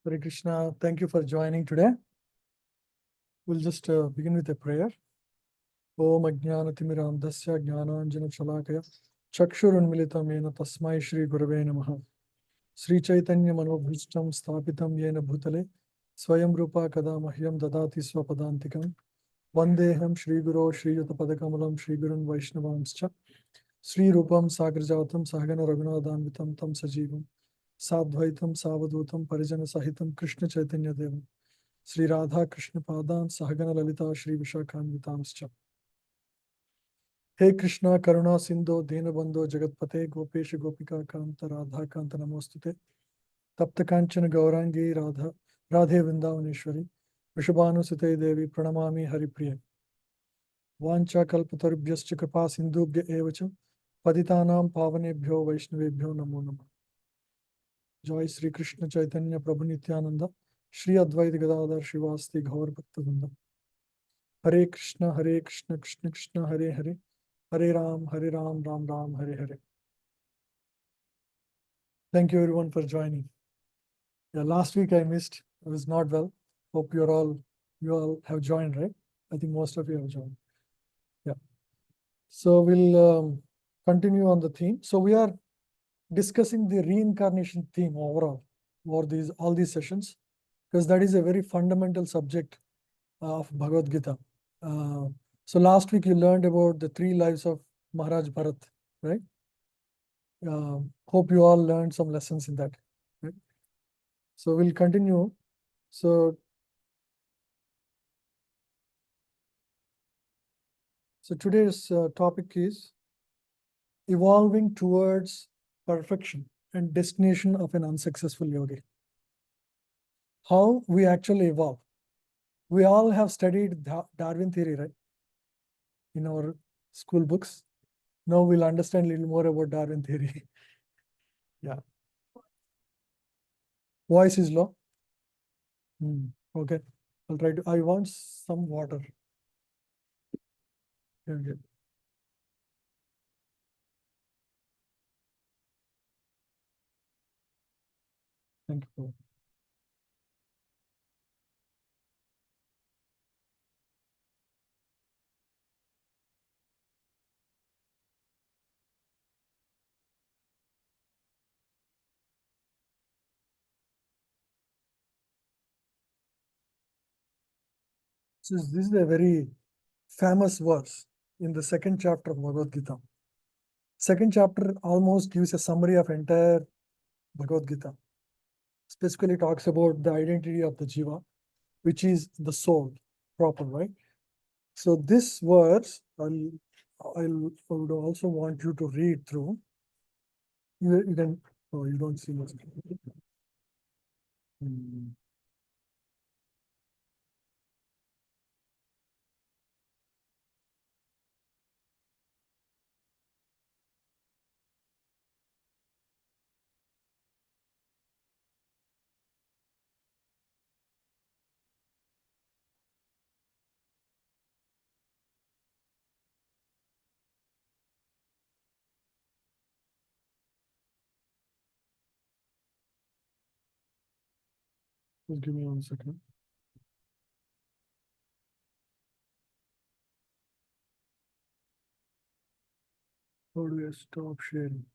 Hare Krishna, thank you for joining today. We'll just begin with a prayer. Om Ajnanatimirandasya Jnananjana Shalakaya Chakshurunmilitam Yena Tasmai Shri Gurave Namaha Sri Chaitanya Manobhishtam Sthapitam Yena Bhutale Swayam Rupa Kada Mahyam Dadati Swapadantikam Vandeham Shri Guru Shri Yutapadakamalam Shri Gurun Vaishnavamscha Sri Rupam Sagrajatam Sahagana Raghunathanvitam Tam Sajivam Sadvaitam Savadutam Parijana Sahitam Krishna Chaitanya Devam Sri Radha Krishna Padan Sahagana Lalita Shri Vishakhanvitamscha Hey Krishna Karuna Sindhu Dinabandhu Jagatpate Gopesha Gopika Kanta Radha Kanta Namostute Tapta Kanchana Gaurangi Radha Radhe Vrindavaneshwari Vishabhanu Sute Devi Pranamami Haripriya Vancha Kalpatarubhyascha Kripa Sindhubhya Evacha Patitanam Pavanebhyo Vaishnavebhyo Namo Namah Joy Sri Krishna Chaitanya Prabhu Nityananda Shri Advaita Gadadhar Shivasti Gaur Bhaktavrinda Hare Krishna Krishna Krishna Hare Hare Hare Ram Ram Ram Hare Hare. Thank you everyone for joining. Yeah, last week I missed. I was not well. Hope you all have joined, right? I think most of you have joined. Yeah. So we'll continue on the theme. So we are discussing the reincarnation theme overall for all these sessions, because that is a very fundamental subject of Bhagavad Gita. So last week you learned about the 3 lives of Maharaj Bharat, right? Hope you all learned some lessons in that. Right? So we'll continue. So today's topic is evolving towards perfection and destination of an unsuccessful yogi. How we actually evolve. We all have studied Darwin theory, right? In our school books. Now we'll understand a little more about Darwin theory. Yeah. Voice is low. Okay. I'll try to. I want some water. Okay. Thank you. So this is a very famous verse in the 2nd chapter of Bhagavad Gita. 2nd chapter almost gives a summary of entire Bhagavad Gita. Specifically talks about the identity of the jiva, which is the soul proper, right? So this verse, I would also want you to read through. You can, oh, you don't see much. Just give me 1 second. How do I stop sharing?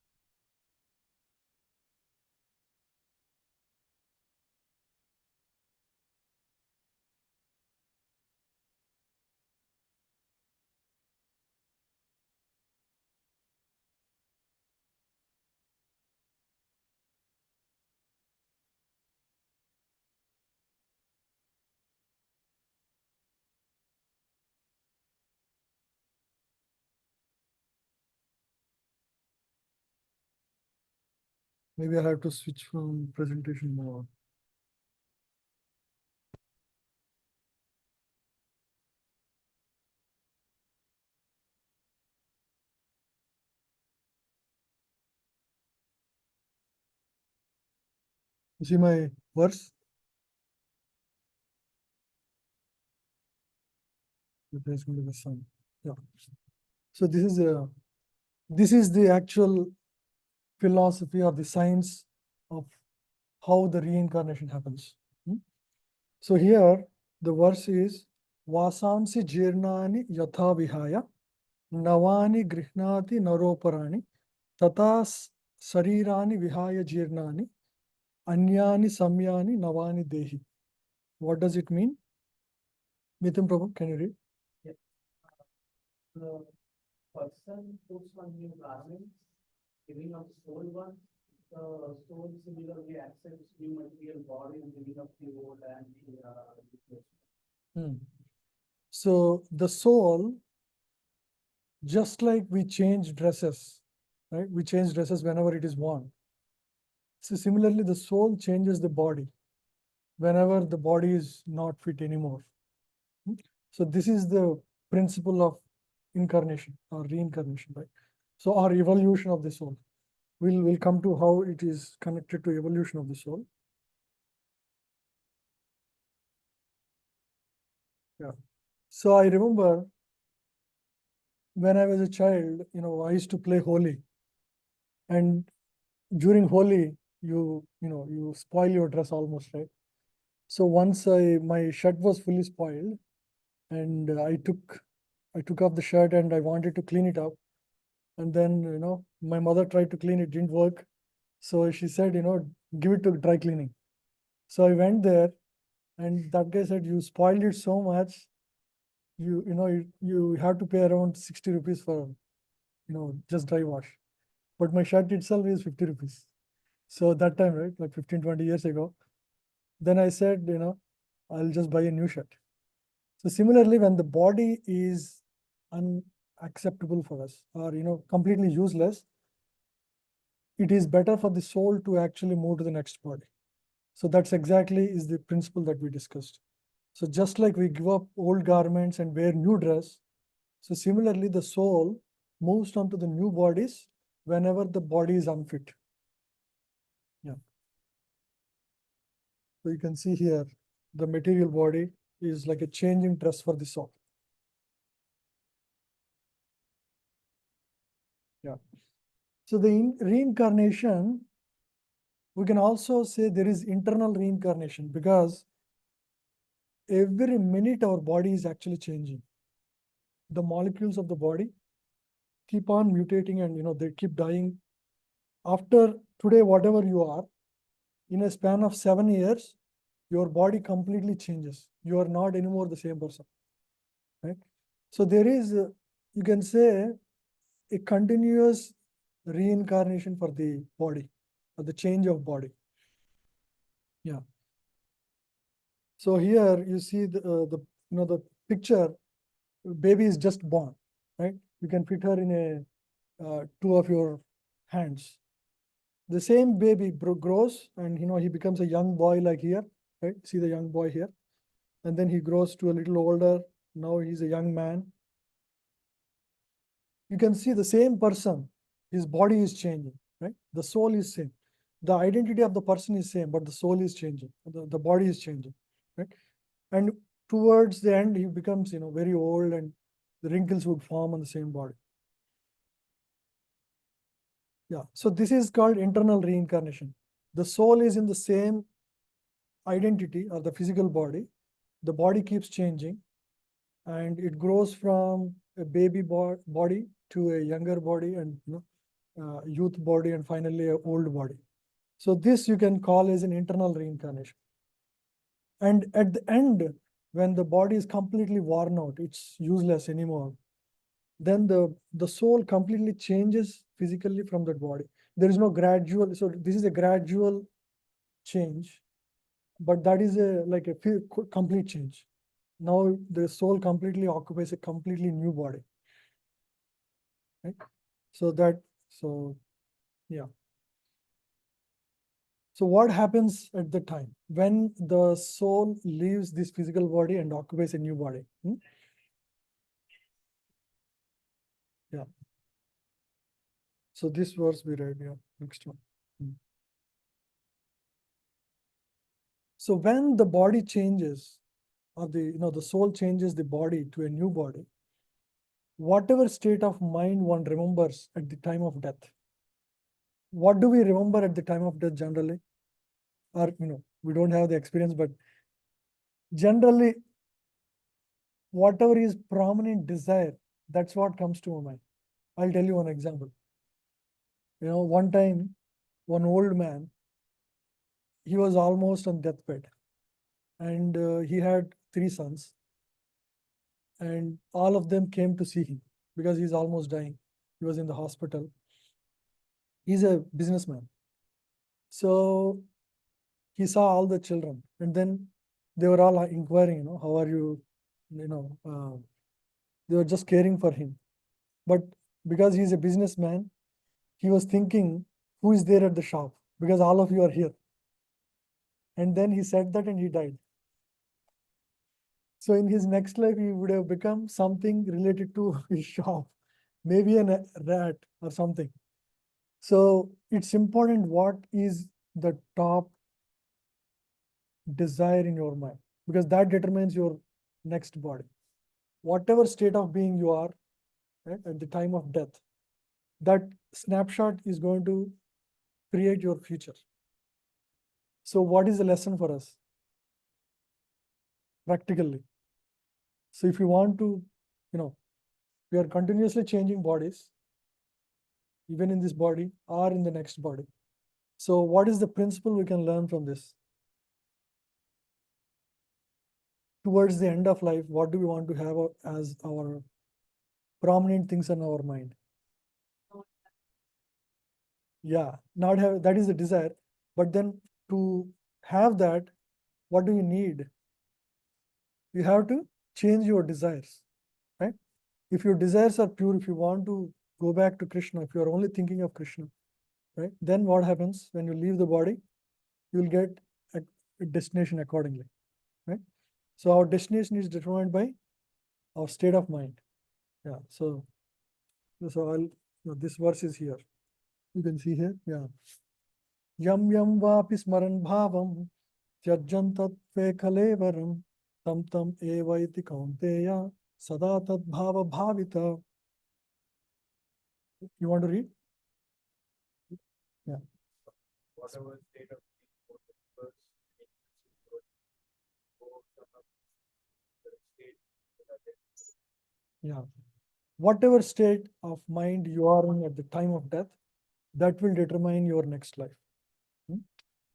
Maybe I have to switch from presentation mode. You see my verse? There's going to be the sun. Yeah. So this is the actual philosophy or the science of how the reincarnation happens. So here the verse is Vasansi jirnani yatha vihaya navani grihnati naroparani tata sarirani vihaya jirnani anyani samyani navani dehi. What does it mean? Mithun Prabhu, can you read? Yeah. The person puts on new garments, giving up soul one. The soul similarly accepts new material body and giving up the old and the So the soul, just like we change dresses, right? We change dresses whenever it is worn. So similarly, the soul changes the body whenever the body is not fit anymore. So this is the principle of incarnation or reincarnation, right? So or evolution of the soul. We'll come to how it is connected to evolution of the soul. Yeah. So I remember when I was a child, I used to play Holi, and during Holi, you spoil your dress almost, right? So once my shirt was fully spoiled, and I took off the shirt and I wanted to clean it up, and then my mother tried to clean it, didn't work. So she said, give it to dry cleaning. So I went there, and that guy said, you spoiled it so much, you have to pay around 60 rupees for just dry wash. But my shirt itself is 50 rupees. So that time, right, like 15, 20 years ago, then I said, I'll just buy a new shirt. So similarly, when the body is unacceptable for us or completely useless, it is better for the soul to actually move to the next body. So that's exactly is the principle that we discussed. So just like we give up old garments and wear new dress, so similarly the soul moves on to the new bodies whenever the body is unfit. Yeah. So you can see here, the material body is like a changing dress for the soul. Yeah. So the reincarnation, we can also say there is internal reincarnation because every minute our body is actually changing. The molecules of the body keep on mutating and they keep dying. After today, whatever you are, in a span of 7 years, your body completely changes. You are not anymore the same person, right? So there is, you can say, a continuous reincarnation for the body, or the change of body. Yeah. So here you see the picture. Baby is just born, right? You can fit her in a two of your hands. The same baby grows, and he becomes a young boy like here, right? See the young boy here, and then he grows to a little older. Now he's a young man. You can see the same person, his body is changing, right? The soul is same. The identity of the person is same, but the soul is changing. The body is changing, right? And towards the end, he becomes, very old, and the wrinkles would form on the same body. Yeah. So this is called internal reincarnation. The soul is in the same identity or the physical body. The body keeps changing, and it grows from a baby body to a younger body, and youth body, and finally a old body. So this you can call as an internal reincarnation. And at the end, when the body is completely worn out, it's useless anymore, then the soul completely changes physically from that body. There is no gradual, so this is a gradual change, but that is like a complete change. Now the soul completely occupies a completely new body, right? So yeah. So what happens at the time when the soul leaves this physical body and occupies a new body? Yeah. So this verse we read, yeah. Next one. So when the body changes, or the soul changes the body to a new body, whatever state of mind one remembers at the time of death. What do we remember at the time of death generally? Or we don't have the experience, but Generally, whatever is prominent desire, that's what comes to my mind. I'll tell you one example. One time, one old man, he was almost on deathbed, and he had three sons, and all of them came to see him because he's almost dying. He was in the hospital. He's a businessman. So he saw all the children, and then they were all inquiring, how are you? They were just caring for him. But because he's a businessman, he was thinking, who is there at the shop? Because all of you are here. And then he said that and he died. So in his next life, he would have become something related to his shop, maybe a rat or something. So it's important what is the top desire in your mind, because that determines your next body. Whatever state of being you are, right, at the time of death, that snapshot is going to create your future. So what is the lesson for us practically? So if you want to, we are continuously changing bodies, even in this body or in the next body. So what is the principle we can learn from this? Towards the end of life, what do we want to have as our prominent things in our mind? Yeah, not have, that is the desire. But then to have that, what do you need? You have to change your desires, right? If your desires are pure, if you want to go back to Krishna, if you are only thinking of Krishna, right? Then what happens when you leave the body? You will get a destination accordingly, right? So our destination is determined by our state of mind. Yeah. So this verse is here. You can see here. Yeah. Yam yam vapi smaran bhavam त्यजन तत्वे कलेवरम tam tam eva iti kaunteya sada tad bhava bhavita. You want to read? Yeah. Whatever state of Yeah. Whatever state of mind you are in at the time of death, that will determine your next life.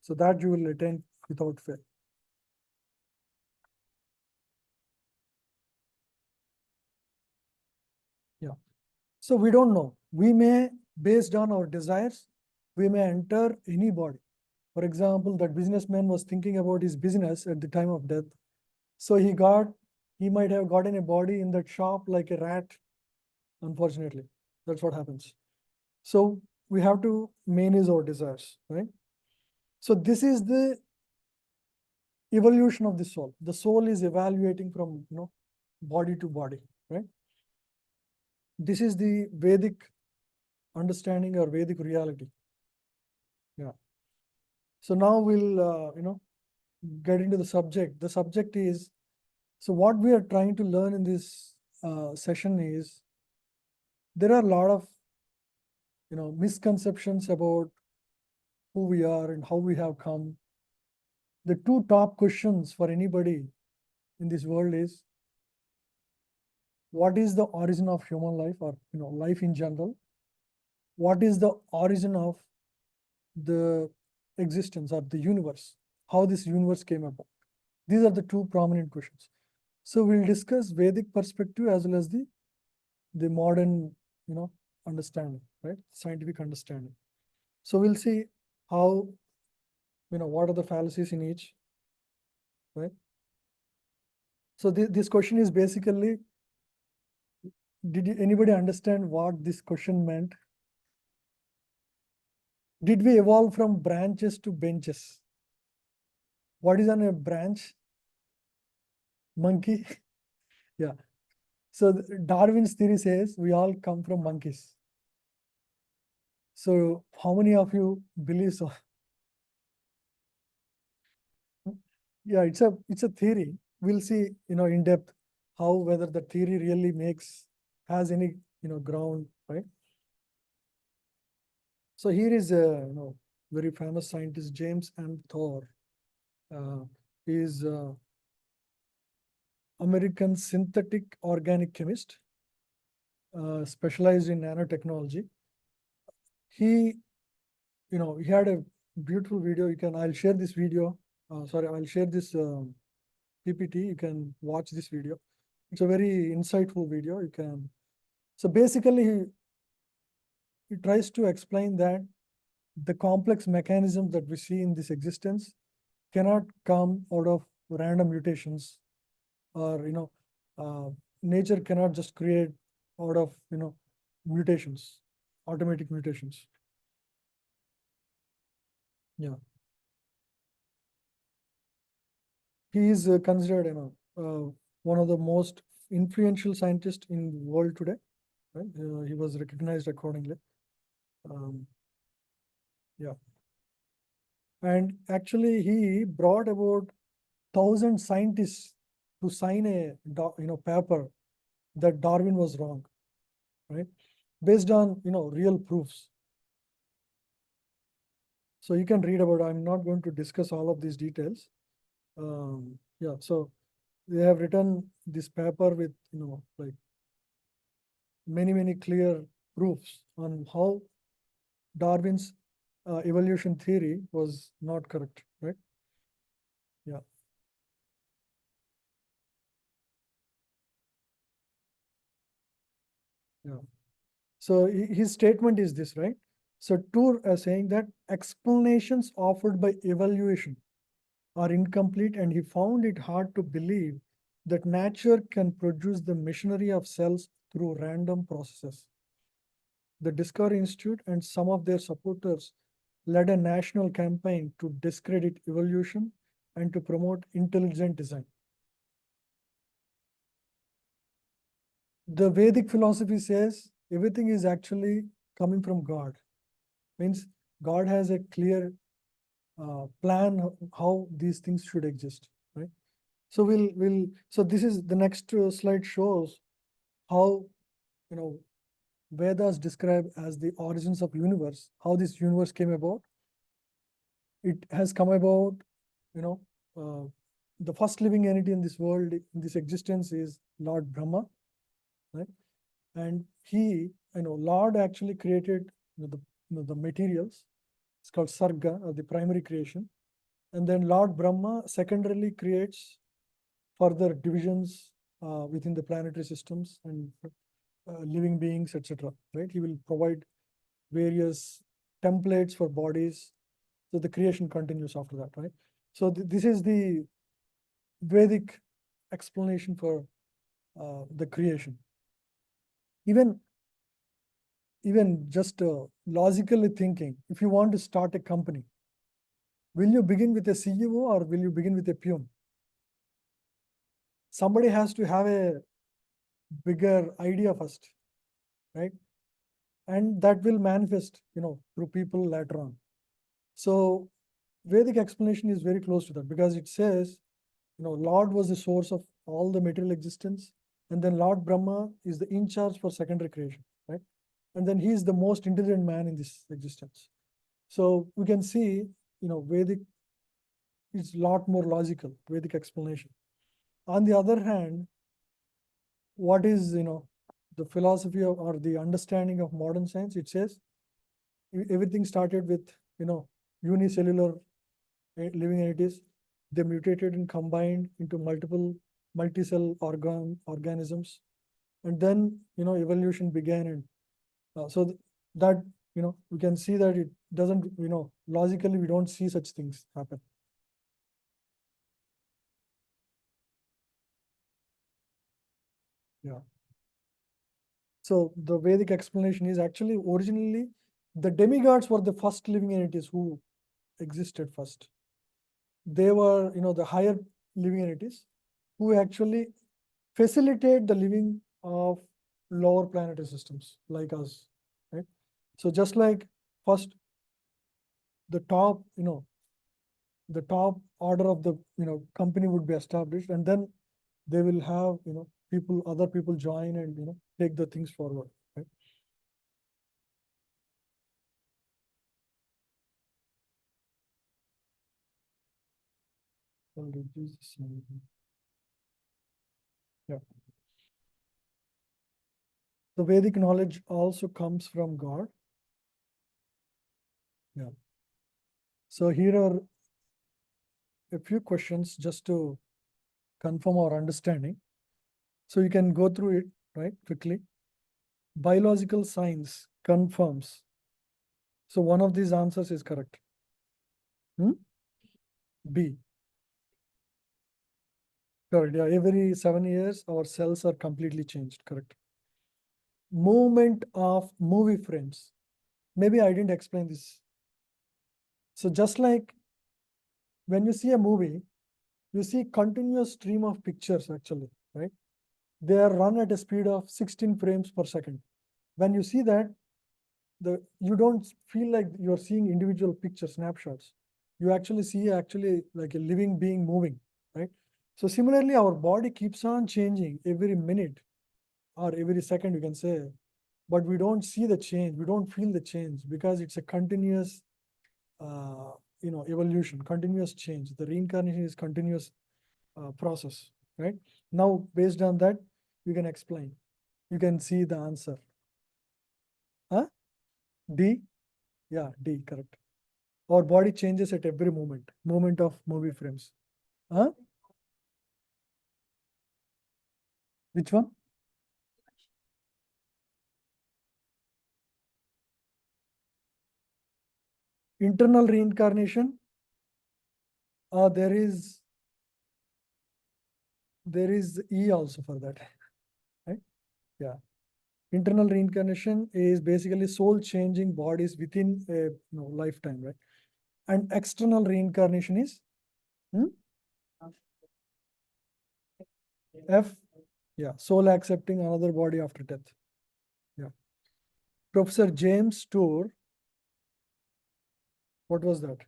So that you will attain without fail. Yeah. So we don't know. We may, based on our desires, we may enter any body. For example, that businessman was thinking about his business at the time of death. So he might have gotten a body in that shop like a rat, unfortunately. That's what happens. So we have to manage our desires, right? So this is the evolution of the soul. The soul is evaluating from, body to body, right? This is the Vedic understanding or Vedic reality. Yeah. So now we'll, get into the subject. The subject is, so what we are trying to learn in this session is, there are a lot of, misconceptions about who we are and how we have come. The two top questions for anybody in this world is, what is the origin of human life, or life in general? What is the origin of the existence of the universe? How this universe came about? These are the two prominent questions. So we'll discuss Vedic perspective as well as the modern, understanding, right? Scientific understanding. So we'll see how, what are the fallacies in each, right? So this question is basically, did anybody understand what this question meant? Did we evolve from branches to benches? What is on a branch? Monkey. Yeah. So Darwin's theory says we all come from monkeys. So how many of you believe so? Yeah, it's a theory. We'll see, in depth how whether the theory really has any, ground, right? So here is a, very famous scientist, James M. Thor. He is American synthetic organic chemist, specialized in nanotechnology. He, he had a beautiful video. I'll share this video. I'll share this PPT. You can watch this video. It's a very insightful video. So basically, he tries to explain that the complex mechanisms that we see in this existence cannot come out of random mutations, or uh, nature cannot just create out of mutations, automatic mutations. Yeah, he is considered one of the most influential scientists in the world today. Right? He was recognized accordingly. Um, yeah, and actually he brought about 1,000 scientists to sign a paper that Darwin was wrong, right? Based on real proofs. So you can read about. I'm not going to discuss all of these details. Yeah, so they have written this paper with like many clear proofs on how Darwin's evolution theory was not correct, right? Yeah, yeah. So his statement is this, right? So Tour saying that explanations offered by evaluation are incomplete, and he found it hard to believe that nature can produce the machinery of cells through random processes. The Discovery Institute and some of their supporters led a national campaign to discredit evolution and to promote intelligent design. The Vedic philosophy says everything is actually coming from God. Means God has a clear plan how these things should exist, right? So so this is the next slide shows how you know Vedas describe as the origins of universe, how this universe came about. It has come about, you know, uh, the first living entity in this world, in this existence, is Lord Brahma, right? And Lord actually created the materials. It's called Sarga, or the primary creation. And then Lord Brahma secondarily creates further divisions within the planetary systems and living beings, etc. Right? He will provide various templates for bodies. So the creation continues after that, right? So this is the Vedic explanation for the creation. Even just logically thinking, if you want to start a company, will you begin with a CEO or will you begin with a peon? Somebody has to have a bigger idea first, right? And that will manifest, through people later on. So Vedic explanation is very close to that, because it says, Lord was the source of all the material existence, and then Lord Brahma is the in charge for secondary creation, right? And then he is the most intelligent man in this existence. So we can see, Vedic is a lot more logical, Vedic explanation. On the other hand, what is, the philosophy of, or the understanding of modern science? It says everything started with, unicellular living entities. They mutated and combined into multiple multi-cell organisms, and then evolution began. And that we can see that it doesn't, logically we don't see such things happen. Yeah. So the Vedic explanation is actually originally the demigods were the first living entities who existed first. They were, the higher living entities who actually facilitate the living of lower planetary systems like us, right? So just like first the top, the top order of the company would be established, and then they will have other people join and take the things forward, right? I'll reduce this. Yeah. The Vedic knowledge also comes from God. Yeah. So here are a few questions just to confirm our understanding. So you can go through it, right, quickly. Biological science confirms. So one of these answers is correct. B. Correct. Yeah, every 7 years, our cells are completely changed. Correct. Movement of movie frames. Maybe I didn't explain this. So just like when you see a movie, you see continuous stream of pictures actually, right? They are run at a speed of 16 frames per second. When you see that, you don't feel like you're seeing individual picture snapshots. You actually see like a living being moving, right? So similarly, our body keeps on changing every minute or every second, you can say, but we don't see the change. We don't feel the change because it's a continuous, evolution, continuous change. The reincarnation is continuous process, right? Now, based on that, you can explain. You can see the answer. Huh? D? Yeah, D, correct. Our body changes at every moment of movie frames. Huh? Which one? Internal reincarnation. There is E also for that, right? Yeah. Internal reincarnation is basically soul changing bodies within a lifetime, right? And external reincarnation is F. Yeah, soul accepting another body after death. Yeah. Professor James Tour, what was that?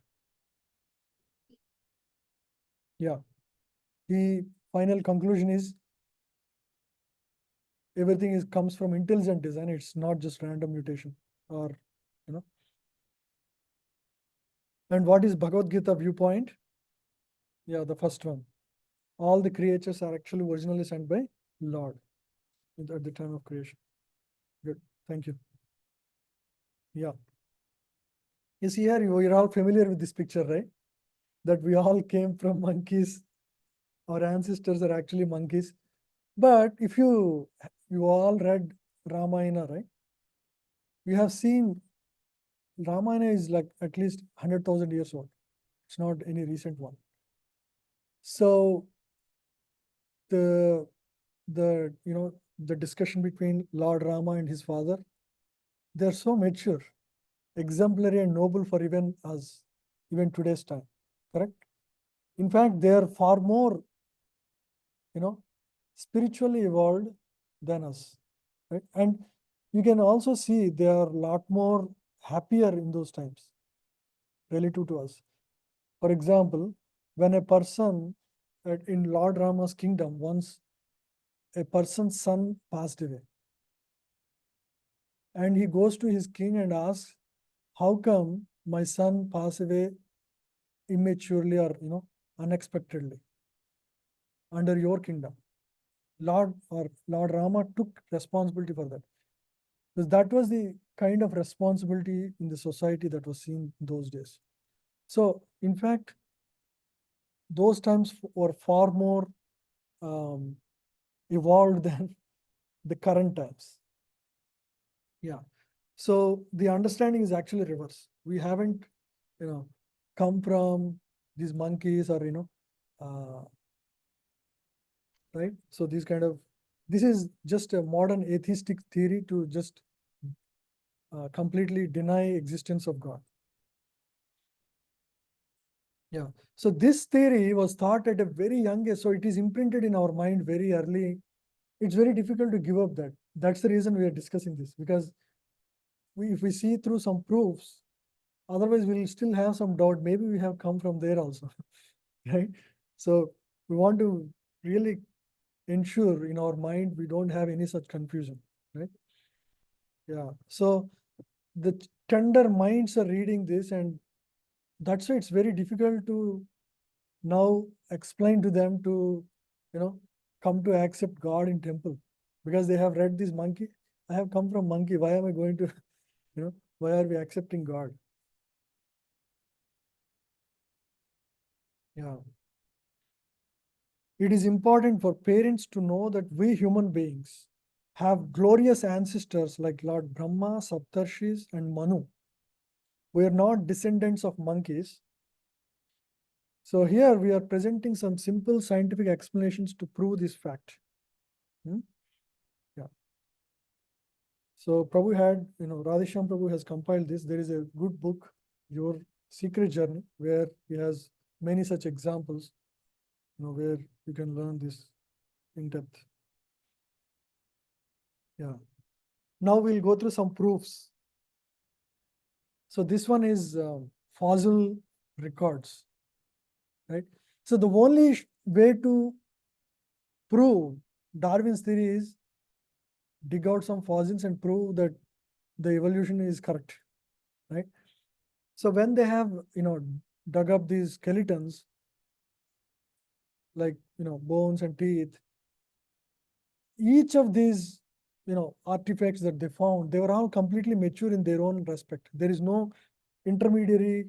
Yeah. The final conclusion is everything comes from intelligent design. It's not just random mutation or, you know. And what is Bhagavad Gita viewpoint? Yeah, the first one. All the creatures are actually originally sent by Lord at the time of creation. Good. Thank you. Yeah. You see here, you're all familiar with this picture, right? That we all came from monkeys. Our ancestors are actually monkeys. But if you all read Ramayana, right? We have seen Ramayana is like at least 100,000 years old. It's not any recent one. So the the discussion between Lord Rama and his father, they're so mature, exemplary and noble for even us, even today's time. Correct? In fact, they are far more, spiritually evolved than us. Right? And you can also see they are a lot more happier in those times relative to us. For example, when a person in Lord Rama's kingdom, once a person's son passed away, and he goes to his king and asks, "How come my son passed away immaturely or unexpectedly under your kingdom?" Lord Rama took responsibility for that. Because that was the kind of responsibility in the society that was seen those days. So, in fact, those times were far more um, evolved than the current times. Yeah. So the understanding is actually reverse. We haven't, come from these monkeys or right. So this is just a modern atheistic theory to just completely deny existence of God. Yeah. So this theory was thought at a very young age. So it is imprinted in our mind very early. It's very difficult to give up that. That's the reason we are discussing this, because if we see through some proofs, otherwise we'll still have some doubt. Maybe we have come from there also, right? So we want to really ensure in our mind we don't have any such confusion, right? Yeah. So the tender minds are reading this, and that's why it's very difficult to now explain to them to, come to accept God in temple because they have read this monkey. I have come from monkey. Why am I going to, why are we accepting God? Yeah. It is important for parents to know that we human beings have glorious ancestors like Lord Brahma, Saptarshis, and Manu. We are not descendants of monkeys. So here we are presenting some simple scientific explanations to prove this fact. Hmm? Yeah. So Prabhu had, Radhesham Prabhu has compiled this. There is a good book, Your Secret Journey, where he has many such examples, where you can learn this in depth. Yeah. Now we'll go through some proofs. So this one is fossil records, right? So the only way to prove Darwin's theory is dig out some fossils and prove that the evolution is correct, right? So when they have, dug up these skeletons, like, bones and teeth, each of these, artifacts that they found, they were all completely mature in their own respect. There is no intermediary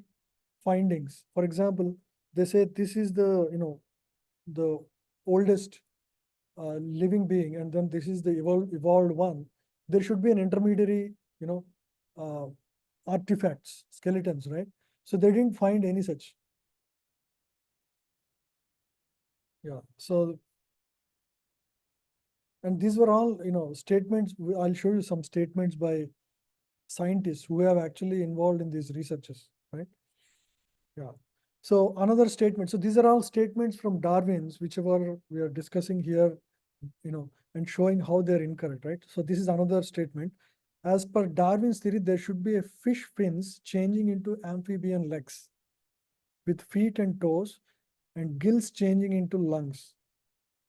findings. For example, they say this is the oldest living being, and then this is the evolved one. There should be an intermediary, uh, artifacts, skeletons, right? So they didn't find any such. Yeah. So, and these were all, statements. I'll show you some statements by scientists who have actually involved in these researches, right? Yeah. So another statement. So these are all statements from Darwin's, whichever we are discussing here, and showing how they're incorrect, right? So this is another statement. As per Darwin's theory, there should be a fish fins changing into amphibian legs with feet and toes and gills changing into lungs.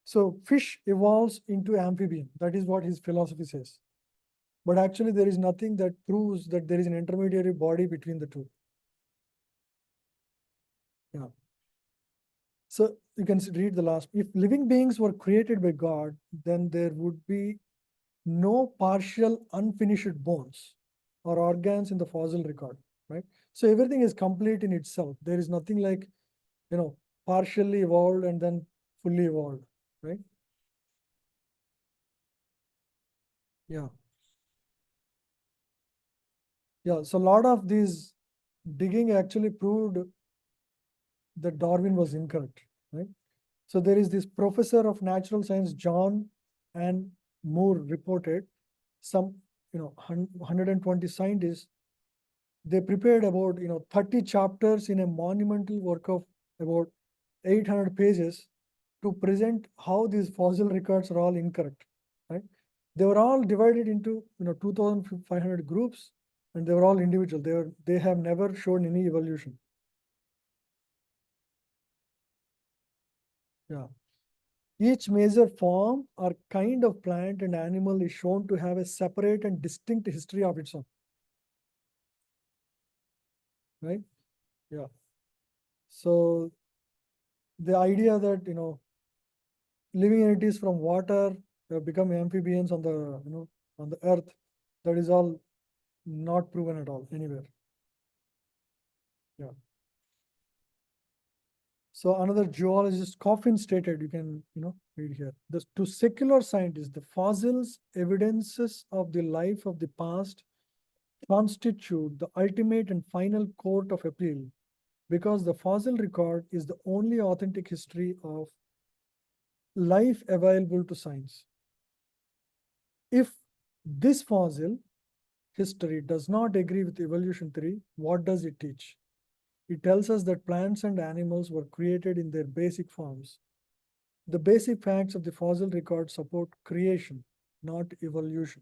So fish evolves into amphibian. That is what his philosophy says. But actually, there is nothing that proves that there is an intermediary body between the two. Yeah. So you can read the last. If living beings were created by God, then there would be no partial unfinished bones or organs in the fossil record, right? So everything is complete in itself. There is nothing like, partially evolved and then fully evolved, right? Yeah. Yeah. So a lot of these digging actually proved that Darwin was incorrect, right? So there is this professor of natural science, John and Moore, reported some, 120 scientists. They prepared about 30 chapters in a monumental work of about 800 pages to present how these fossil records are all incorrect, right? They were all divided into 2,500 groups, and they were all individual. They have never shown any evolution. Yeah. Each major form or kind of plant and animal is shown to have a separate and distinct history of its own, right? Yeah. So the idea that living entities from water have become amphibians on the on the earth, that is all not proven at all anywhere. Yeah. So another geologist, Coffin, stated, you can read here. This, to secular scientists, the fossils evidences of the life of the past constitute the ultimate and final court of appeal, because the fossil record is the only authentic history of life available to science. If this fossil history does not agree with evolution theory, what does it teach? It tells us that plants and animals were created in their basic forms. The basic facts of the fossil record support creation, not evolution.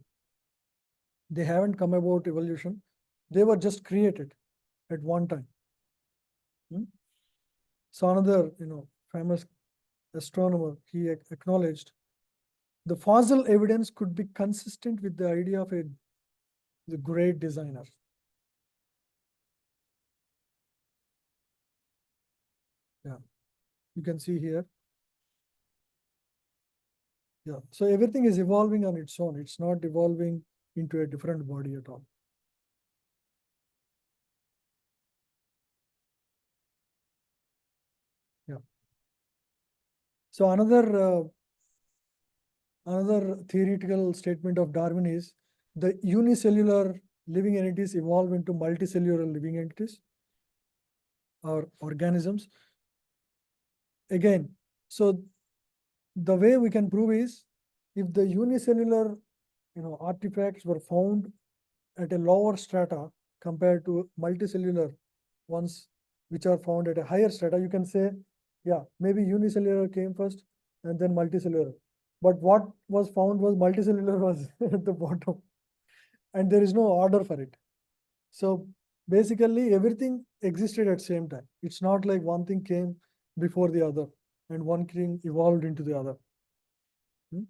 They haven't come about evolution. They were just created at one time. Hmm? So another, famous astronomer, he acknowledged the fossil evidence could be consistent with the idea of the great designer. Yeah, you can see here. Yeah. So everything is evolving on its own. It's not evolving into a different body at all. Yeah. So another theoretical statement of Darwin is the unicellular living entities evolve into multicellular living entities or organisms. Again, so the way we can prove is if the unicellular artifacts were found at a lower strata compared to multicellular ones which are found at a higher strata, you can say, yeah, maybe unicellular came first and then multicellular. But what was found was multicellular was at the bottom, and there is no order for it. So basically, everything existed at same time. It's not like one thing came before the other and one thing evolved into the other. Hmm?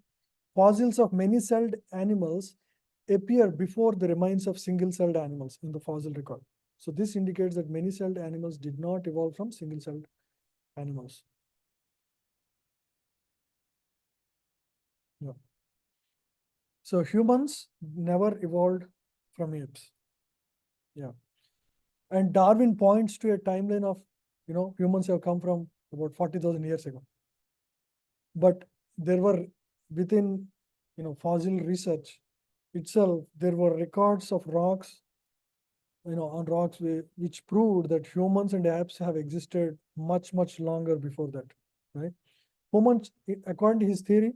Fossils of many-celled animals appear before the remains of single-celled animals in the fossil record. So this indicates that many-celled animals did not evolve from single-celled animals. Yeah. So humans never evolved from apes. Yeah. And Darwin points to a timeline of, humans have come from about 40,000 years ago. But there were within, fossil research itself, there were records of rocks, on rocks which proved that humans and apes have existed much, much longer before that, right? Humans, according to his theory,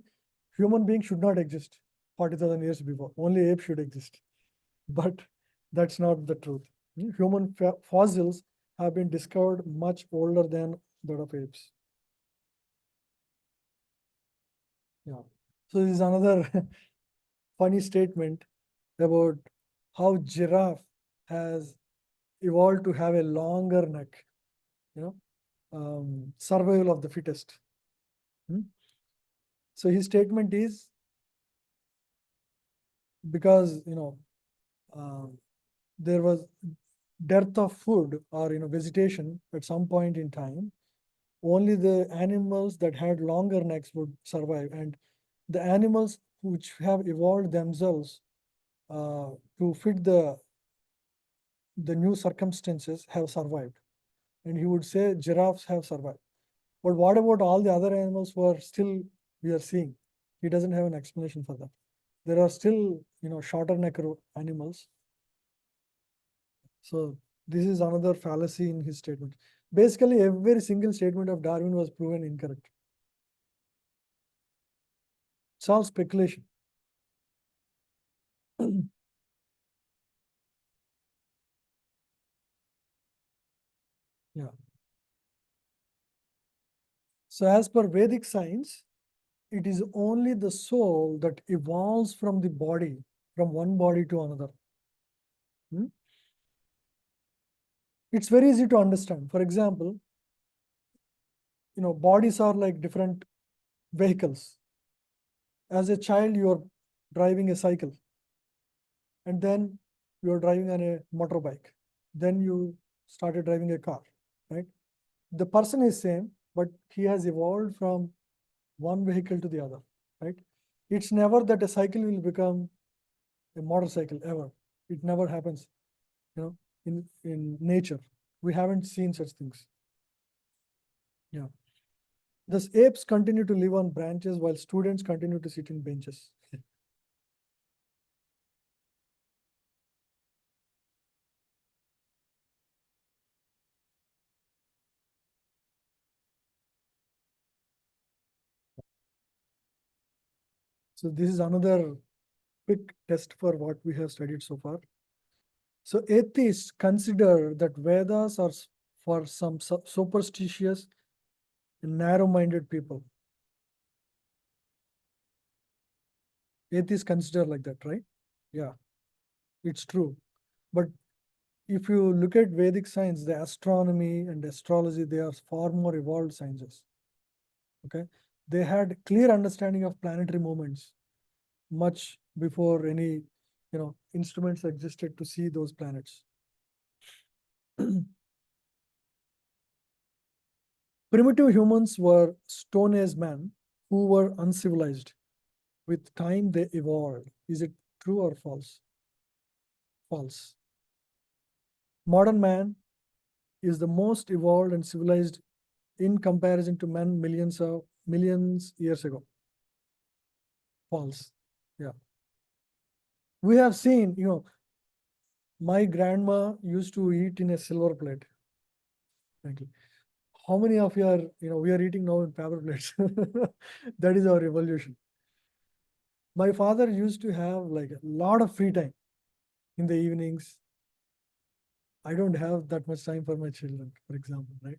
human beings should not exist 40,000 years before. Only apes should exist. But that's not the truth. Human fossils have been discovered much older than that of apes. Yeah. So this is another funny statement about how giraffe has evolved to have a longer neck, you know, survival of the fittest. Hmm? So his statement is because, um, there was dearth of food or, vegetation at some point in time, only the animals that had longer necks would survive. And the animals which have evolved themselves to fit the new circumstances have survived. And he would say giraffes have survived. But what about all the other animals who are still we are seeing? He doesn't have an explanation for that. There are still, shorter neck animals. So this is another fallacy in his statement. Basically, every single statement of Darwin was proven incorrect. It's all speculation. Yeah. So as per Vedic science, it is only the soul that evolves from the body, from one body to another. Hmm? It's very easy to understand. For example, bodies are like different vehicles. As a child, you're driving a cycle, and then you're driving on a motorbike. Then you started driving a car, right? The person is same, but he has evolved from one vehicle to the other, right? It's never that a cycle will become a motorcycle ever. It never happens, in nature. We haven't seen such things. Yeah. Thus, apes continue to live on branches while students continue to sit in benches. So this is another quick test for what we have studied so far. So atheists consider that Vedas are for some superstitious and narrow-minded people. Atheists consider like that, right? Yeah, it's true. But if you look at Vedic science, the astronomy and astrology, they are far more evolved sciences. Okay, they had clear understanding of planetary movements much before any, instruments existed to see those planets. Primitive humans were Stone Age men who were uncivilized. With time, they evolved. Is it true or false? False. Modern man is the most evolved and civilized in comparison to men millions years ago. False. Yeah. We have seen, my grandma used to eat in a silver plate. Frankly. How many of you are, we are eating now in paper plates? That is our evolution. My father used to have like a lot of free time in the evenings. I don't have that much time for my children, for example, right?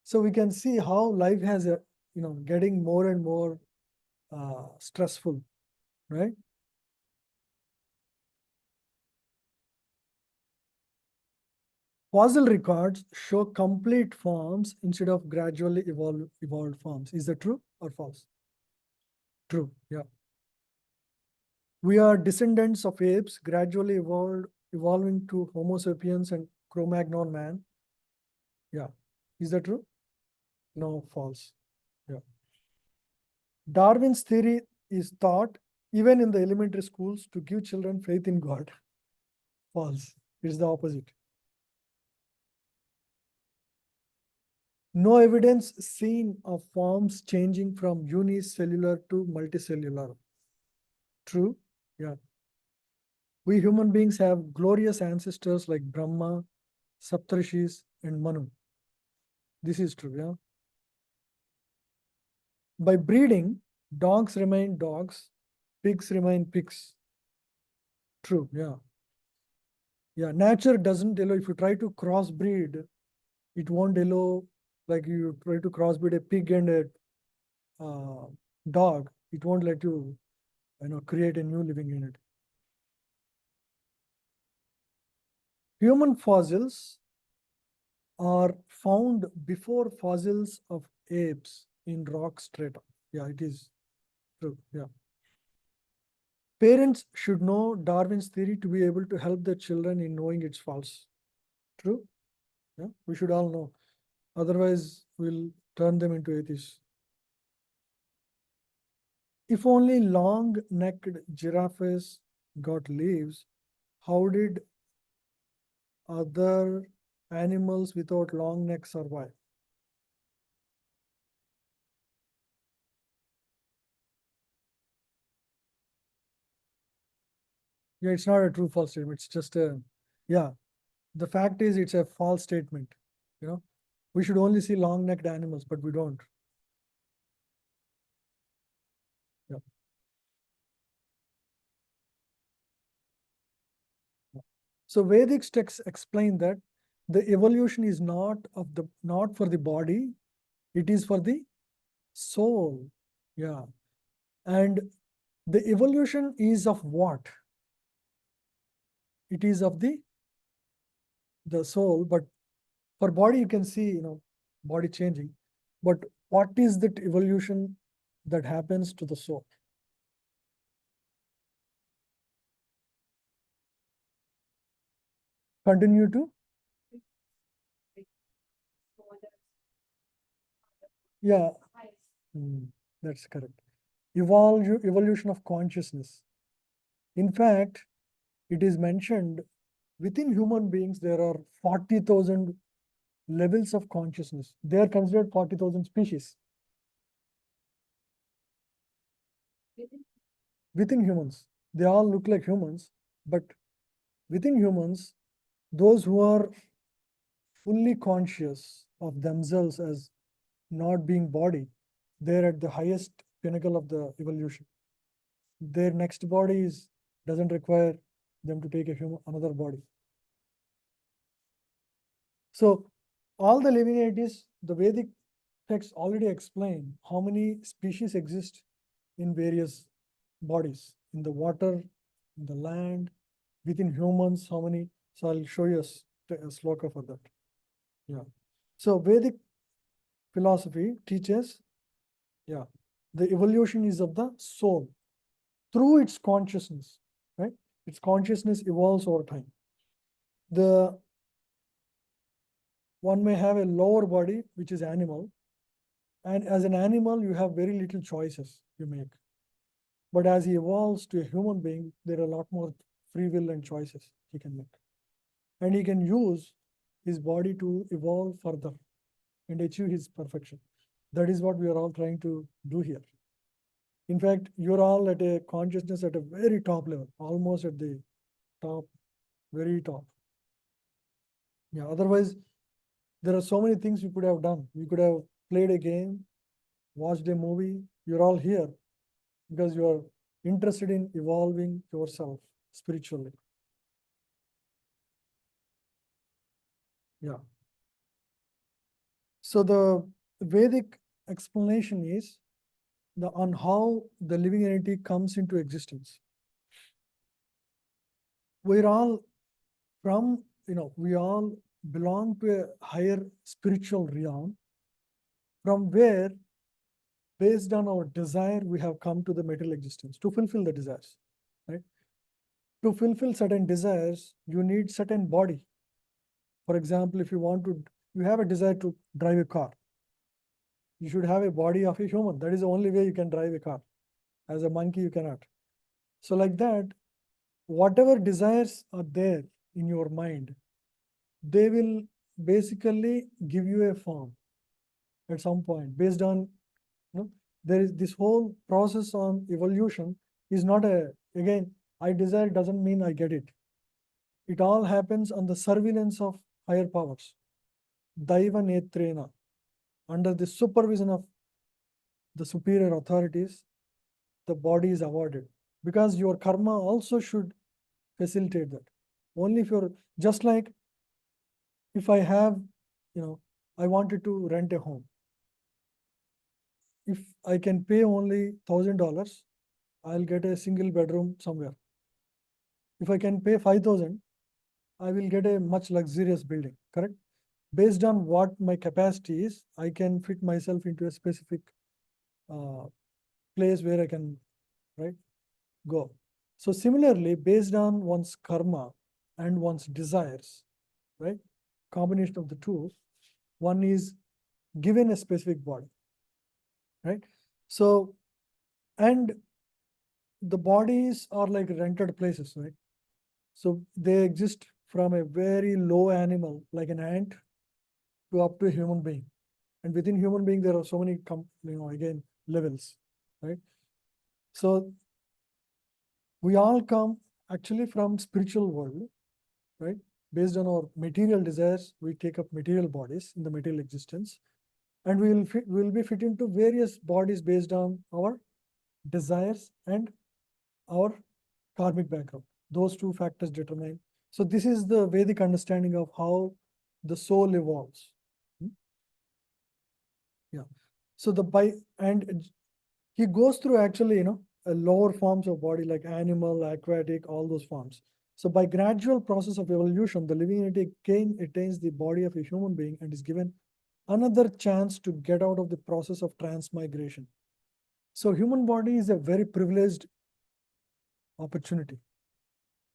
So we can see how life has getting more and more stressful, right? Fossil records show complete forms instead of gradually evolved forms. Is that true or false? True, yeah. We are descendants of apes, gradually evolving to Homo sapiens and Cro-Magnon man. Yeah. Is that true? No, false. Yeah. Darwin's theory is taught even in the elementary schools to give children faith in God. False. It's the opposite. No evidence seen of forms changing from unicellular to multicellular. True? Yeah. We human beings have glorious ancestors like Brahma, Saptarishis, and Manu. This is true, yeah. By breeding, dogs remain dogs, pigs remain pigs. True, yeah. Yeah, nature doesn't allow, if you try to crossbreed, it won't allow, like you try to crossbreed a pig and a dog, it won't let you, create a new living unit. Human fossils are found before fossils of apes in rock strata. Yeah, it is true. Yeah. Parents should know Darwin's theory to be able to help their children in knowing it's false. True? Yeah, we should all know. Otherwise, we'll turn them into atheists. If only long-necked giraffes got leaves, how did other animals without long necks survive? Yeah, it's not a true false statement. It's just yeah. The fact is, it's a false statement. You know, we should only see long-necked animals, but we don't. Yeah. So Vedic texts explain that the evolution is not for the body, it is for the soul. Yeah. And the evolution is of what? It is of the soul, but for body you can see, body changing. But what is that evolution that happens to the soul? Continue to, yeah, that's correct. Evolution of consciousness. In fact, it is mentioned within human beings there are 40,000 levels of consciousness. They are considered 40,000 species within humans. They all look like humans, but within humans, those who are fully conscious of themselves as not being body, they're at the highest pinnacle of the evolution. Their next body doesn't require them to take another body. So all the living entities, the Vedic texts already explain how many species exist in various bodies, in the water, in the land, within humans, how many. So I'll show you a sloka for that. Yeah. So Vedic philosophy teaches, yeah, the evolution is of the soul through its consciousness, right? Its consciousness evolves over time. The one may have a lower body, which is animal, and as an animal, you have very little choices you make. But as he evolves to a human being, there are a lot more free will and choices he can make. And he can use his body to evolve further and achieve his perfection. That is what we are all trying to do here. In fact, you're all at a consciousness at a very top level, almost at the top, very top. Yeah, otherwise, there are so many things we could have done. We could have played a game, watched a movie. You're all here because you are interested in evolving yourself spiritually. Yeah. So the Vedic explanation is on how the living entity comes into existence. We're all we all belong to a higher spiritual realm from where, based on our desire, we have come to the material existence to fulfill the desires, right? To fulfill certain desires, you need certain body. For example, if you have a desire to drive a car, you should have a body of a human. That is the only way you can drive a car. As a monkey, you cannot. So like that, whatever desires are there in your mind, they will basically give you a form at some point based on, there is this whole process on evolution is not again, I desire doesn't mean I get it. It all happens on the surveillance of higher powers. Daiva Netrena, under the supervision of the superior authorities, the body is awarded. Because your karma also should facilitate that. Only if you're just like, if I have, I wanted to rent a home. If I can pay only $1,000, I'll get a single bedroom somewhere. If I can pay 5,000, I will get a much luxurious building, correct? Based on what my capacity is, I can fit myself into a specific uh, place where I can, right, go. So similarly, based on one's karma and one's desires, right, combination of the two, one is given a specific body, right? So, and the bodies are like rented places, right? So they exist from a very low animal, like an ant, to up to a human being. And within human being, there are so many, again, levels, right? So we all come actually from spiritual world, right? Based on our material desires, we take up material bodies in the material existence, and we will be fit into various bodies based on our desires and our karmic background. Those two factors determine. So this is the Vedic understanding of how the soul evolves. Yeah. So and he goes through actually, lower forms of body like animal, aquatic, all those forms. So by gradual process of evolution, the living entity again attains the body of a human being and is given another chance to get out of the process of transmigration. So human body is a very privileged opportunity.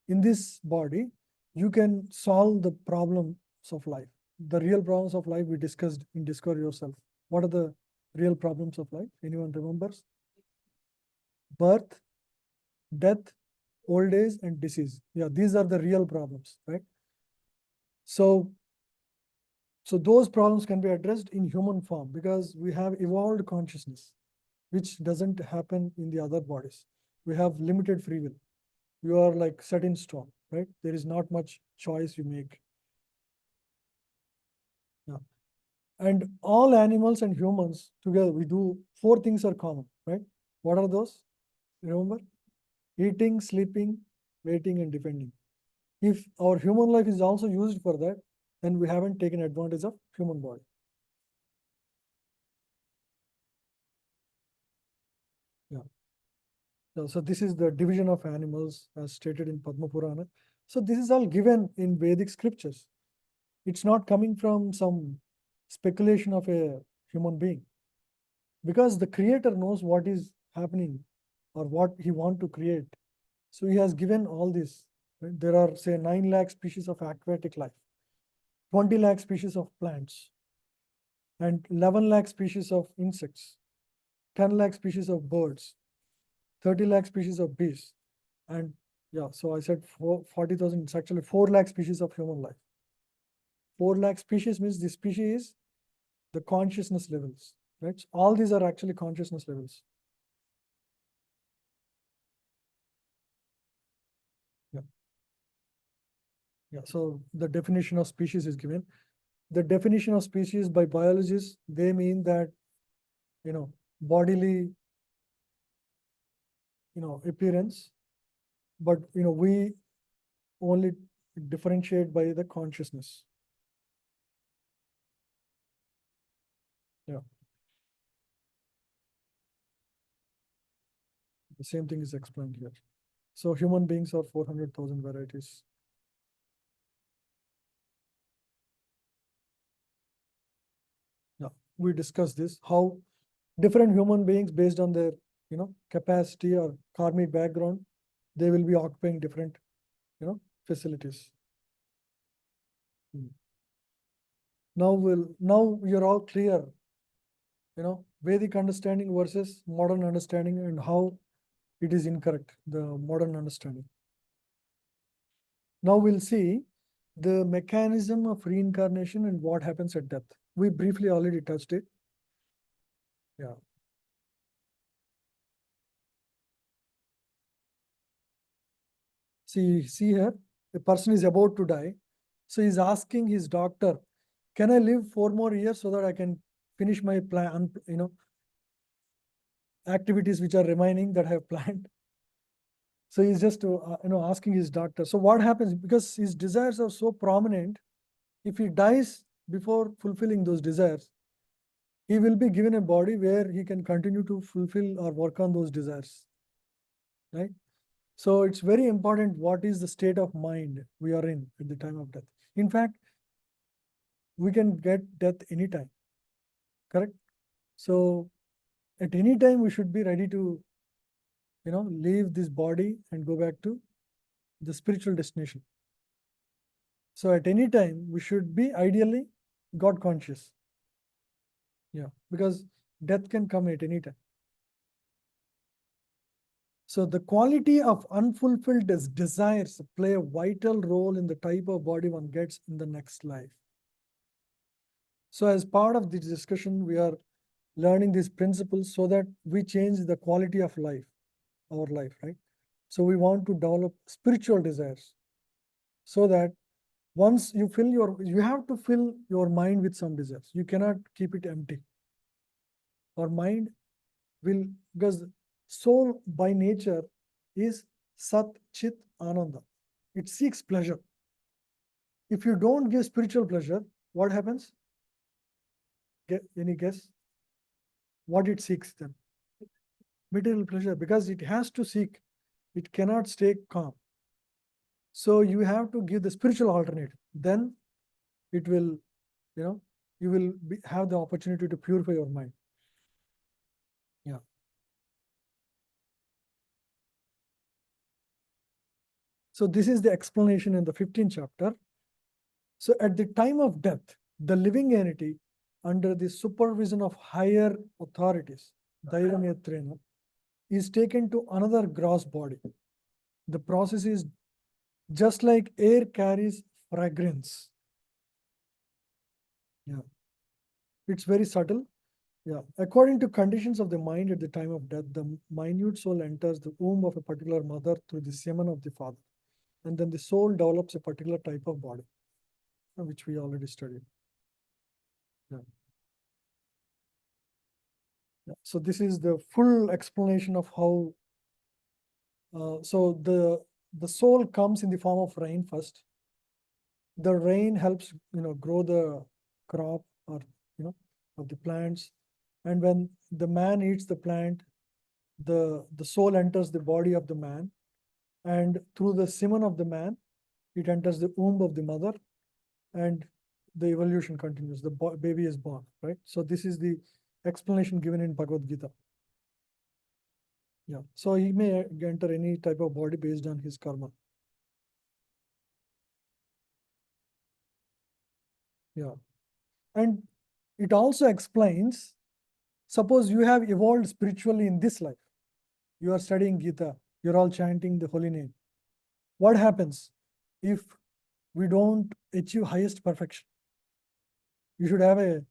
In this body, you can solve the problems of life. The real problems of life we discussed in Discover Yourself. What are the real problems of life? Anyone remembers? Birth, death, old age, and disease. Yeah, these are the real problems, right? So those problems can be addressed in human form because we have evolved consciousness, which doesn't happen in the other bodies. We have limited free will. You are like set in stone, right? There is not much choice you make. Yeah. And all animals and humans together, we do four things are common, right? What are those? Remember? Eating, sleeping, waiting, and defending. If our human life is also used for that, then we haven't taken advantage of human body. Yeah. So this is the division of animals as stated in Padma Purana. So this is all given in Vedic scriptures. It's not coming from some speculation of a human being, because the creator knows what is happening or what he want to create. So he has given all this. Right? There are, say, 9 lakh species of aquatic life, 20 lakh species of plants, and 11 lakh species of insects, 10 lakh species of birds, 30 lakh species of bees. And yeah, so I said 40,000, it's actually 4 lakh species of human life. 4 lakh species means the species is the consciousness levels, right? So all these are actually consciousness levels. Yeah. Yeah. So the definition of species is given. The definition of species by biologists, they mean that, bodily, appearance, but, we only differentiate by the consciousness. Yeah. The same thing is explained here. So human beings are 400,000 varieties. Yeah, we discussed this, how different human beings based on their, capacity or karmic background, they will be occupying different, facilities. Now you're all clear, Vedic understanding versus modern understanding and how it is incorrect, the modern understanding. Now we'll see the mechanism of reincarnation and what happens at death. We briefly already touched it. Yeah. See here, a person is about to die. So he's asking his doctor, can I live 4 more years so that I can finish my plan, activities which are remaining that I have planned? So he's just, asking his doctor. So what happens, because his desires are so prominent, if he dies before fulfilling those desires, he will be given a body where he can continue to fulfill or work on those desires, right? So it's very important what is the state of mind we are in at the time of death. In fact, we can get death anytime, correct? So at any time we should be ready to, leave this body and go back to the spiritual destination. So at any time we should be ideally God conscious. Yeah, because death can come at any time. So the quality of unfulfilled desires play a vital role in the type of body one gets in the next life. So as part of this discussion, we are learning these principles so that we change the quality of life, our life, right? So we want to develop spiritual desires so that once you have to fill your mind with some desires. You cannot keep it empty. Our mind will, because soul by nature is Sat Chit Ananda. It seeks pleasure. If you don't give spiritual pleasure, what happens? Any guess? What it seeks then? Material pleasure, because it has to seek. It cannot stay calm. So you have to give the spiritual alternative. Then it will, you will have the opportunity to purify your mind. Yeah. So this is the explanation in the 15th chapter. So at the time of death, the living entity, under the supervision of higher authorities, Daivanetrena, is taken to another gross body. The process is just like air carries fragrance. Yeah. It's very subtle. Yeah. According to conditions of the mind at the time of death, the minute soul enters the womb of a particular mother through the semen of the father. And then the soul develops a particular type of body, which we already studied. Yeah. Yeah. So this is the full explanation of how. So the soul comes in the form of rain first. The rain helps grow the crop, or of the plants, and when the man eats the plant, the soul enters the body of the man, and through the semen of the man, it enters the womb of the mother, and the evolution continues. The baby is born, right? So this is the explanation given in Bhagavad Gita. Yeah. So he may enter any type of body based on his karma. Yeah. And it also explains, suppose you have evolved spiritually in this life. You are studying Gita. You're all chanting the holy name. What happens if we don't achieve highest perfection? You should have a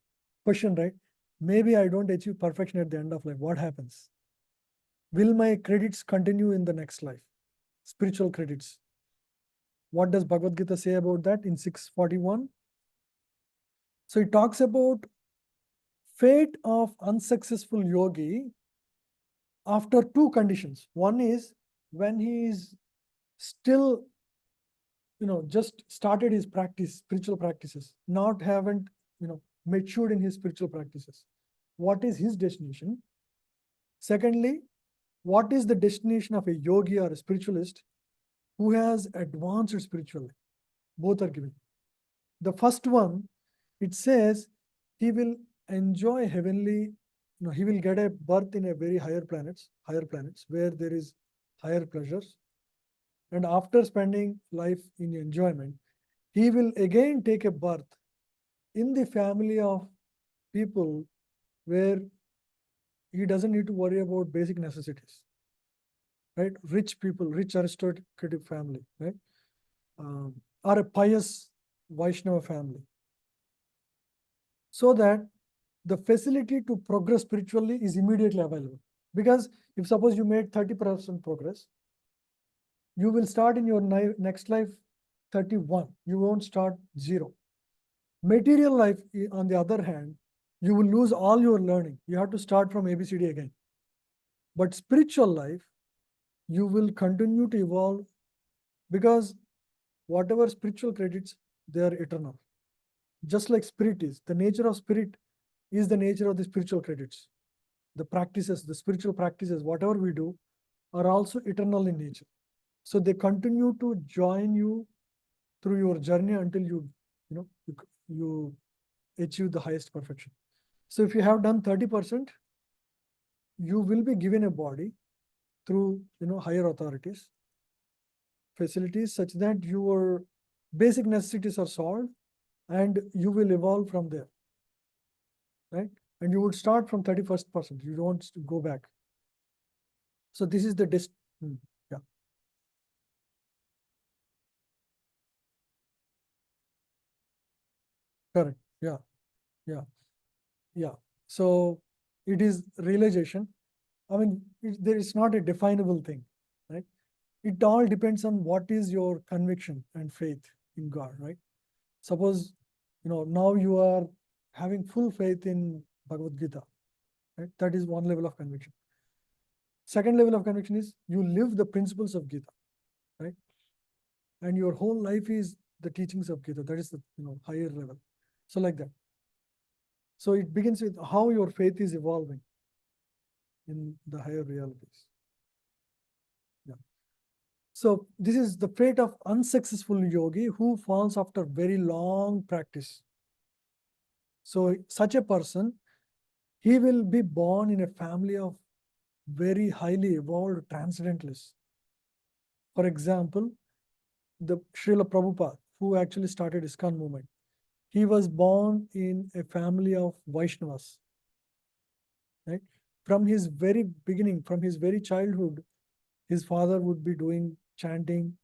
question, right? Maybe I don't achieve perfection at the end of life. What happens? Will my credits continue in the next life? Spiritual credits. What does Bhagavad Gita say about that in 641? So it talks about fate of unsuccessful yogi after two conditions. One is when he is still, just started his practice, spiritual practices, not haven't, matured in his spiritual practices. What is his destination? Secondly, what is the destination of a yogi or a spiritualist who has advanced spiritually? Both are given. The first one, it says he will enjoy heavenly, he will get a birth in a very higher planets where there is higher pleasures. And after spending life in enjoyment, he will again take a birth in the family of people where he doesn't need to worry about basic necessities, right? Rich people, rich aristocratic family, right? Or a pious Vaishnava family. So that the facility to progress spiritually is immediately available. Because if suppose you made 30% progress, you will start in your next life 31. You won't start 0. Material life, on the other hand, you will lose all your learning. You have to start from ABCD again. But spiritual life, you will continue to evolve because whatever spiritual credits, they are eternal. Just like spirit is, the nature of spirit is the nature of the spiritual credits. The practices, the spiritual practices, whatever we do, are also eternal in nature. So they continue to join you through your journey until you achieve the highest perfection. So if you have done 30%, you will be given a body through higher authorities, facilities such that your basic necessities are solved and you will evolve from there, right? And you would start from 31st%. You don't go back. So this is the yeah, correct. Yeah, yeah, yeah. So it is realization. I mean, there is not a definable thing, right? It all depends on what is your conviction and faith in God, right? Suppose, now you are having full faith in Bhagavad Gita, right? That is one level of conviction. Second level of conviction is you live the principles of Gita, right? And your whole life is the teachings of Gita. That is the higher level. So like that. So it begins with how your faith is evolving in the higher realities. Yeah. So this is the fate of unsuccessful yogi who falls after very long practice. So such a person, he will be born in a family of very highly evolved transcendentalists. For example, the Srila Prabhupada, who actually started ISKCON movement, he was born in a family of Vaishnavas, right? From his very beginning, from his very childhood, his father would be doing chanting,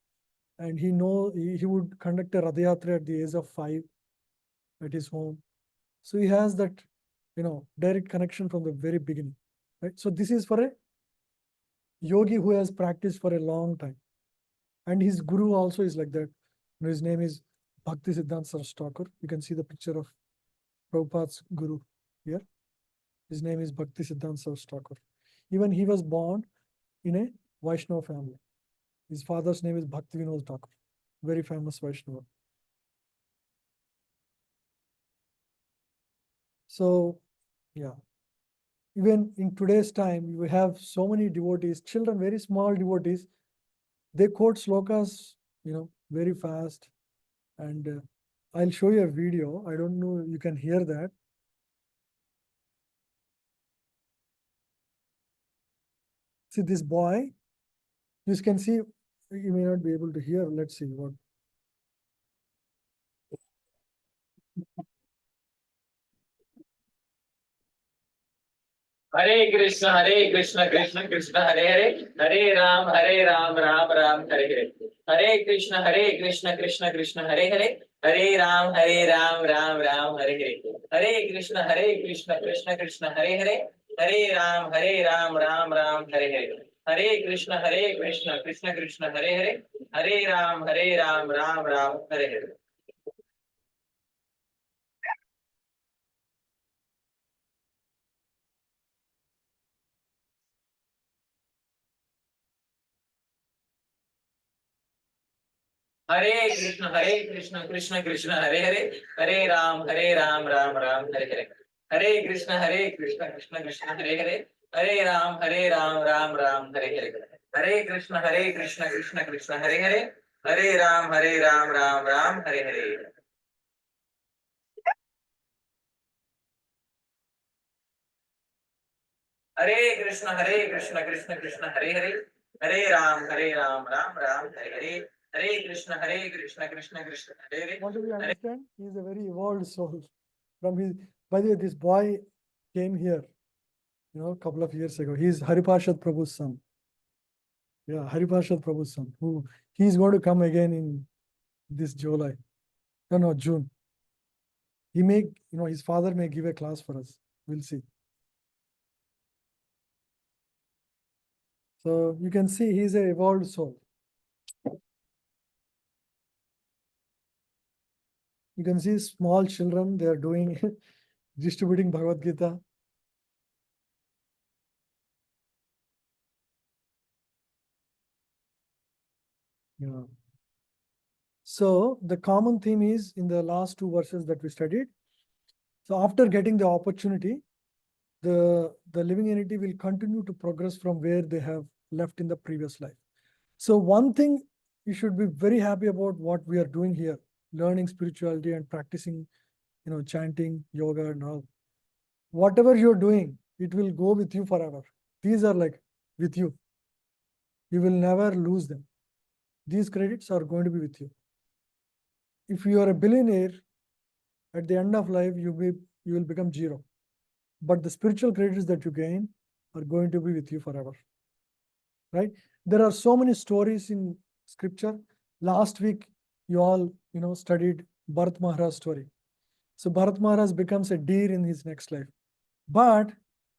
and he would conduct a Rath Yatra at the age of 5 at his home. So he has that, direct connection from the very beginning, right? So this is for a yogi who has practiced for a long time. And his guru also is like that. His name is Bhakti Siddhanta Saraswati Thakur. You can see the picture of Prabhupada's guru here. His name is Bhakti Siddhanta Saraswati Thakur. Even he was born in a Vaishnava family. His father's name is Bhakti Vinod Thakur, very famous Vaishnava. So, yeah. Even in today's time, we have so many devotees, children, very small devotees. They quote slokas, very fast. And I'll show you a video. I don't know, you can hear that. See this boy, you can see, you may not be able to hear. Let's see what. Hare Krishna, Krishna Krishna, Hare Hare, Hare Ram, Ram Hare Hare. Hare Krishna, Krishna Krishna, Hare Hare, Hare Ram, Ram Hare Hare. Hare Krishna, Krishna Krishna, Hare Hare, Hare Ram, Ram Hare Hare. Hare Krishna, Krishna Krishna, Hare Hare, Hare Ram, Ram Hare Hare. Hare Krishna, Krishna Krishna, Hare Hare, Hare Ram, Ram Hare Hare. Hare Krishna, Krishna Krishna, Hare Hare, Hare Ram, Ram Hare Hare. Hare Krishna, Krishna Krishna, Hare Hare, Hare Ram, Ram Hare Hare. Hare Krishna, Krishna Krishna, Hare Hare, Hare Ram, Ram Hare Hare. Hare Krishna, Krishna Krishna, Hare Hare. What do we understand? He is a very evolved soul. From his, by the way, this boy came here, a couple of years ago. He's Hariparshad Prabhu's son. Yeah, Hariparshad Prabhu's son. Who he's going to come again in this July. No, June. He may, his father may give a class for us. We'll see. So you can see he's an evolved soul. You can see small children, they are doing, distributing Bhagavad Gita. Yeah. So the common theme is in the last two verses that we studied. So after getting the opportunity, the living entity will continue to progress from where they have left in the previous life. So one thing you should be very happy about what we are doing here, learning spirituality and practicing, chanting, yoga and all. Whatever you're doing, it will go with you forever. These are like with you. You will never lose them. These credits are going to be with you. If you are a billionaire, at the end of life, you will become zero. But the spiritual credits that you gain are going to be with you forever. Right? There are so many stories in scripture. Last week, you all, studied Bharat Maharaj's story. So Bharat Maharaj becomes a deer in his next life. But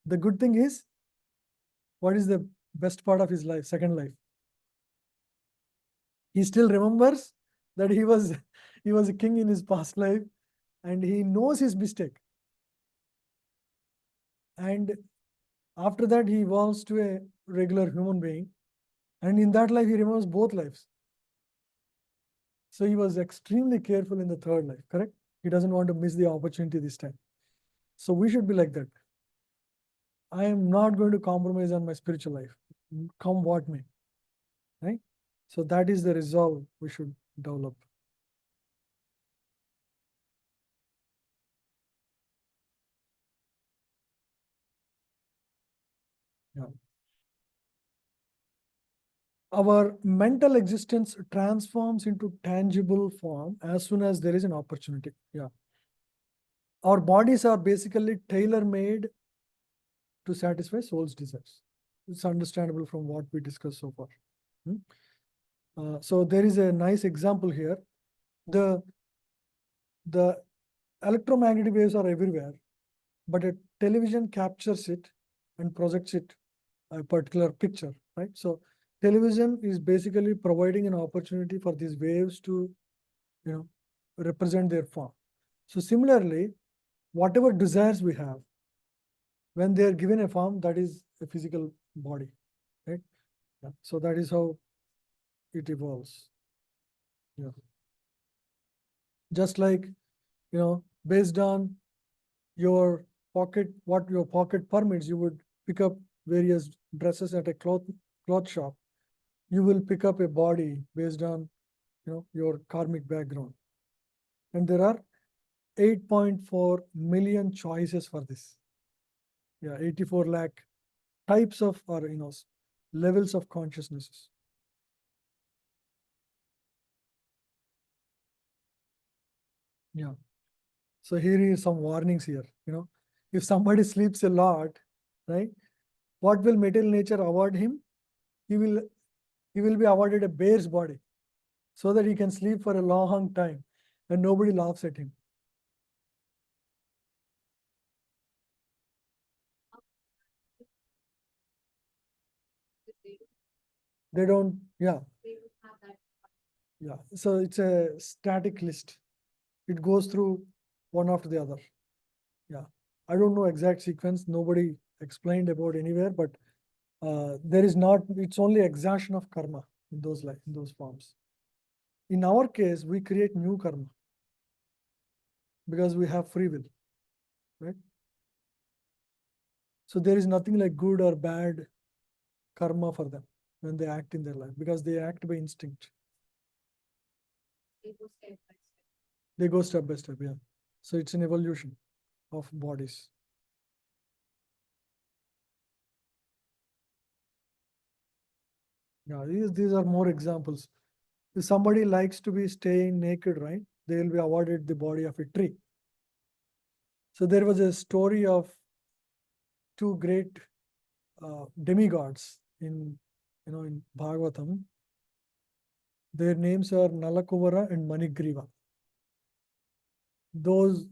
the good thing is, what is the best part of his life, second life? He still remembers that he was a king in his past life, and he knows his mistake. And after that, he evolves to a regular human being. And in that life, he remembers both lives. So he was extremely careful in the third life, correct? He doesn't want to miss the opportunity this time. So we should be like that. I am not going to compromise on my spiritual life, come what may, right? So that is the resolve we should develop. Yeah. Our mental existence transforms into tangible form as soon as there is an opportunity. Yeah. Our bodies are basically tailor-made to satisfy soul's desires. It's understandable from what we discussed so far. So there is a nice example here. The electromagnetic waves are everywhere, but a television captures it and projects it a particular picture, right? So television is basically providing an opportunity for these waves to, represent their form. So similarly, whatever desires we have, when they are given a form, that is a physical body, right? Yeah. So that is how it evolves. Yeah. Just like, based on your pocket, what your pocket permits, you would pick up various dresses at a cloth shop. You will pick up a body based on, your karmic background. And there are 8.4 million choices for this. Yeah, 84 lakh types of, or, levels of consciousnesses. Yeah. So here is some warnings here, if somebody sleeps a lot, right? What will material nature award him? He will be awarded a bear's body so that he can sleep for a long time and nobody laughs at him. They don't, yeah. Yeah, so it's a static list. It goes through one after the other. Yeah, I don't know exact sequence. Nobody explained about anywhere, but there is not. It's only exhaustion of karma in those forms. In our case, we create new karma because we have free will, right? So there is nothing like good or bad karma for them when they act in their life because they act by instinct. They go step by step, yeah. So it's an evolution of bodies. Yeah, these are more examples. If somebody likes to be staying naked, right, they will be awarded the body of a tree. So there was a story of two great demigods in Bhagavatam. Their names are Nalakuvara and Manigriva. Those,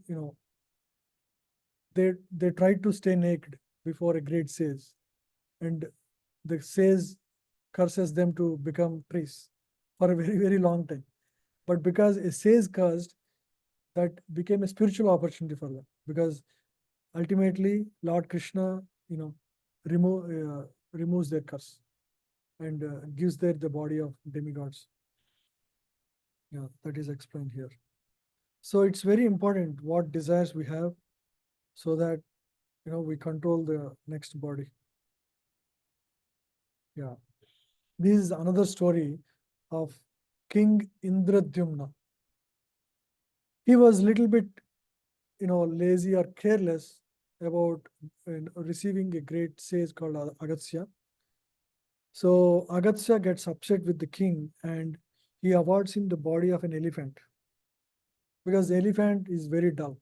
they tried to stay naked before a great sage, and the sage curses them to become trees for a very, very long time. But because a sage cursed, that became a spiritual opportunity for them. Because ultimately, Lord Krishna, removes their curse and gives them the body of demigods. Yeah, that is explained here. So it's very important what desires we have, so that we control the next body. Yeah, this is another story of King Indradyumna. He was little bit, lazy or careless about receiving a great sage called Agastya. So Agastya gets upset with the king and he awards him the body of an elephant because the elephant is very dull.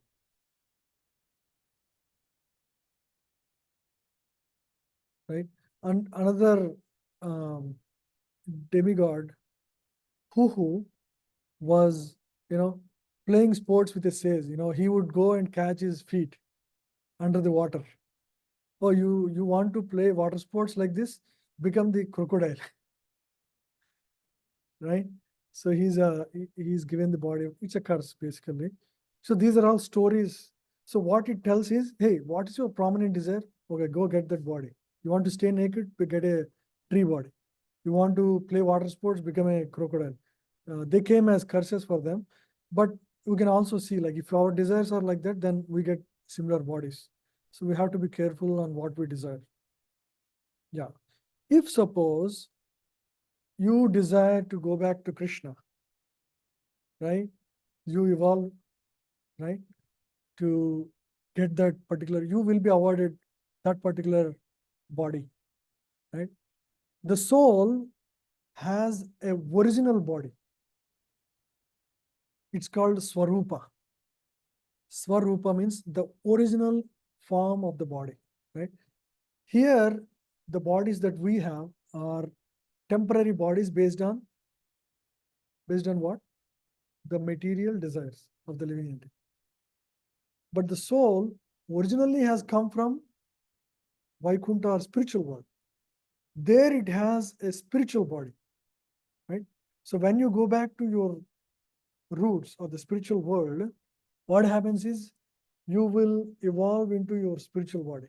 Right? And another demigod, Huhu, was, playing sports with a sage. He would go and catch his feet under the water. Oh, you want to play water sports like this? Become the crocodile. Right? So he's given the body. It's a curse basically. So these are all stories. So what it tells is, hey, what is your prominent desire? Okay, go get that body. You want to stay naked? Get a tree body. You want to play water sports? Become a crocodile. They came as curses for them, but we can also see, like, if our desires are like that, then we get similar bodies. So we have to be careful on what we desire. Yeah. If suppose you desire to go back to Krishna, right? You evolve, right? To get that particular, you will be awarded that particular body, right? The soul has a original body. It's called Swarupa. Swarupa means the original form of the body, right? Here, the bodies that we have are temporary bodies based on what? The material desires of the living entity. But the soul originally has come from Vaikuntha or spiritual world. There it has a spiritual body, right? So when you go back to your roots of the spiritual world, what happens is you will evolve into your spiritual body.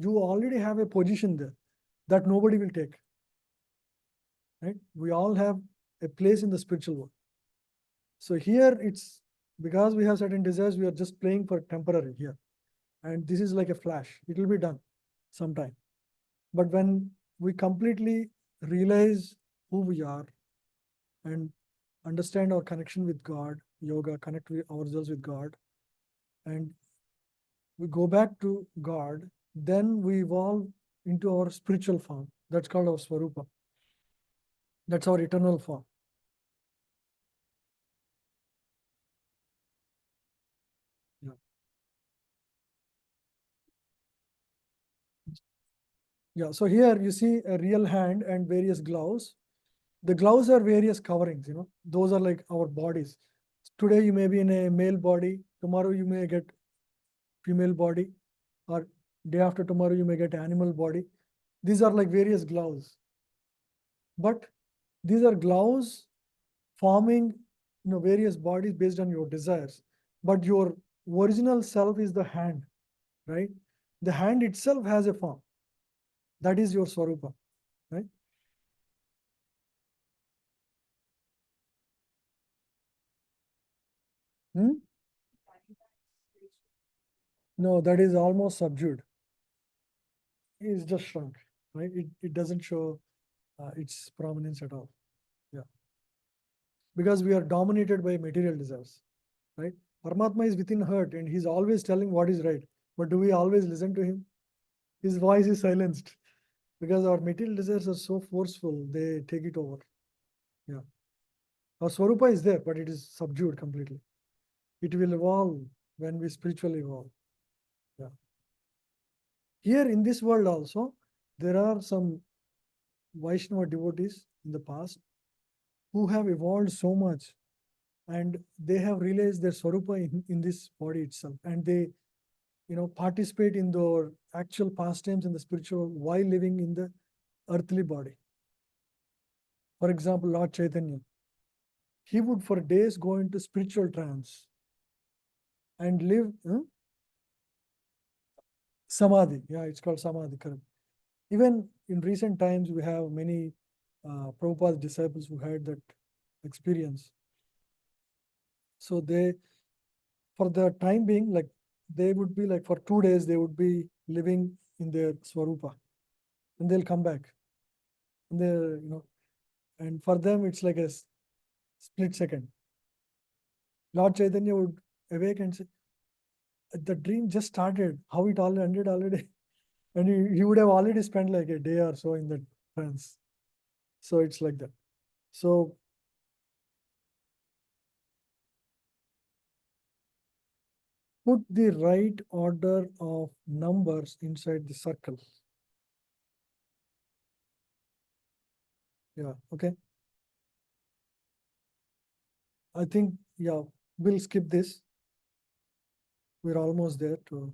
You already have a position there that nobody will take, right? We all have a place in the spiritual world. So here it's because we have certain desires, we are just playing for temporary here. And this is like a flash. It will be done sometime. But when we completely realize who we are and understand our connection with God, yoga, connect ourselves with God, and we go back to God, then we evolve into our spiritual form. That's called our Swarupa. That's our eternal form. Yeah. Yeah, so here you see a real hand and various gloves. The gloves are various coverings, those are like our bodies. Today you may be in a male body, tomorrow you may get female body, or day after tomorrow you may get animal body. These are like various gloves. But these are gloves forming various bodies based on your desires. But your original self is the hand, right? The hand itself has a form. That is your Swarupa, right? Hmm? No, that is almost subdued. It's just shrunk, right? It doesn't show its prominence at all. Yeah. Because we are dominated by material desires, right? Paramatma is within hurt and he's always telling what is right. But do we always listen to him? His voice is silenced because our material desires are so forceful, they take it over. Yeah. Our Swarupa is there, but it is subdued completely. It will evolve when we spiritually evolve. Yeah. Here in this world also, there are some Vaishnava devotees in the past who have evolved so much and they have realized their Swarupa in this body itself. And they, participate in the actual pastimes in the spiritual while living in the earthly body. For example, Lord Chaitanya, he would for days go into spiritual trance and live samadhi. Yeah, it's called samadhi, correct. Even in recent times, we have many Prabhupada's disciples who had that experience. So they, for the time being, like they would be like for 2 days, they would be living in their Swarupa and they'll come back. And they, and for them, it's like a split second. Lord Chaitanya would awake and say, the dream just started, how it all ended already. And he would have already spent like a day or so in that trance. So it's like that. So put the right order of numbers inside the circle. Yeah, okay. I think, yeah, we'll skip this. We're almost there to,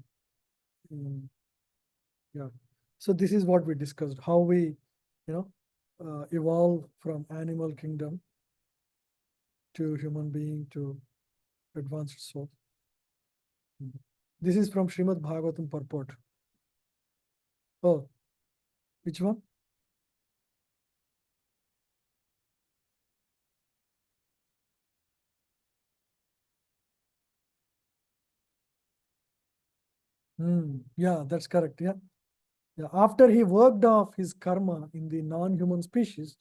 yeah. So this is what we discussed, how we, evolve from animal kingdom to human being to advanced soul. This is from Srimad Bhagavatam purport. Oh, which one? Yeah, that's correct. Yeah. Yeah. After he worked off his karma in the non-human species,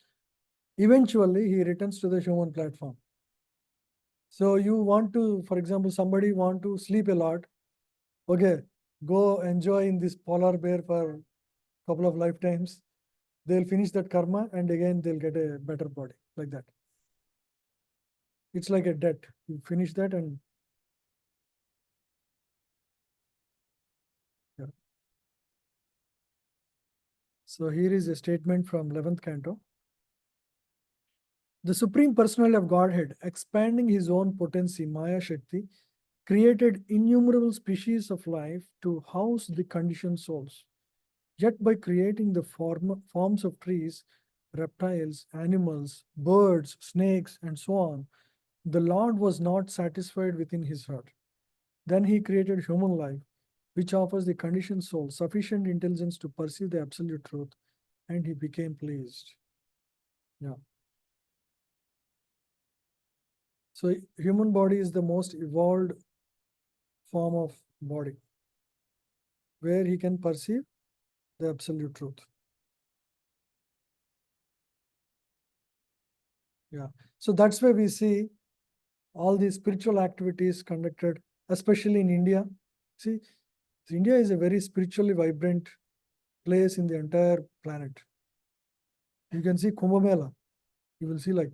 eventually he returns to the human platform. So you want to, for example, somebody want to sleep a lot. Okay, go enjoy in this polar bear for a couple of lifetimes. They'll finish that karma and again they'll get a better body like that. It's like a debt. You finish that and yeah. So here is a statement from 11th canto. The Supreme Personality of Godhead, expanding his own potency, Maya Shakti, created innumerable species of life to house the conditioned souls. Yet by creating the forms of trees, reptiles, animals, birds, snakes, and so on, the Lord was not satisfied within his heart. Then he created human life, which offers the conditioned soul sufficient intelligence to perceive the absolute truth, and he became pleased. Yeah. So human body is the most evolved form of body, where he can perceive the absolute truth. Yeah. So that's why we see all these spiritual activities conducted, especially in India. See, India is a very spiritually vibrant place in the entire planet. You can see Kumbh Mela. You will see like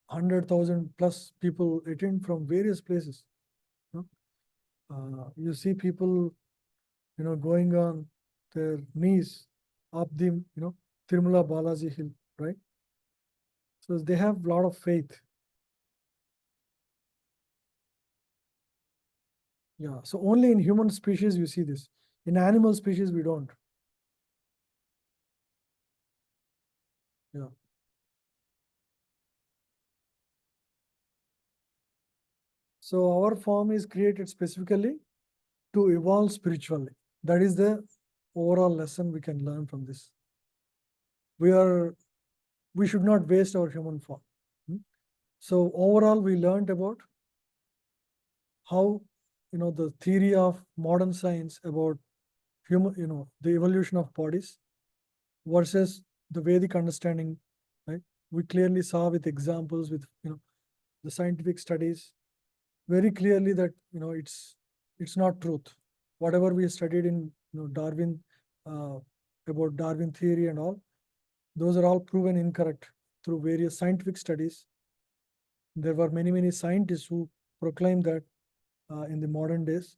100,000 plus people attend from various places. You see people, going on their knees up the, Tirumala Balaji hill, right? So they have a lot of faith. Yeah, so only in human species you see this. In animal species, we don't. Yeah. So our form is created specifically to evolve spiritually. That is the overall lesson we can learn from this. We should not waste our human form. So overall, we learned about how, the theory of modern science about human, the evolution of bodies versus the Vedic understanding, right? We clearly saw with examples, with, the scientific studies, very clearly that, it's not truth. Whatever we studied in, Darwin, uh, about Darwin theory and all, those are all proven incorrect through various scientific studies. There were many scientists who proclaimed that in the modern days.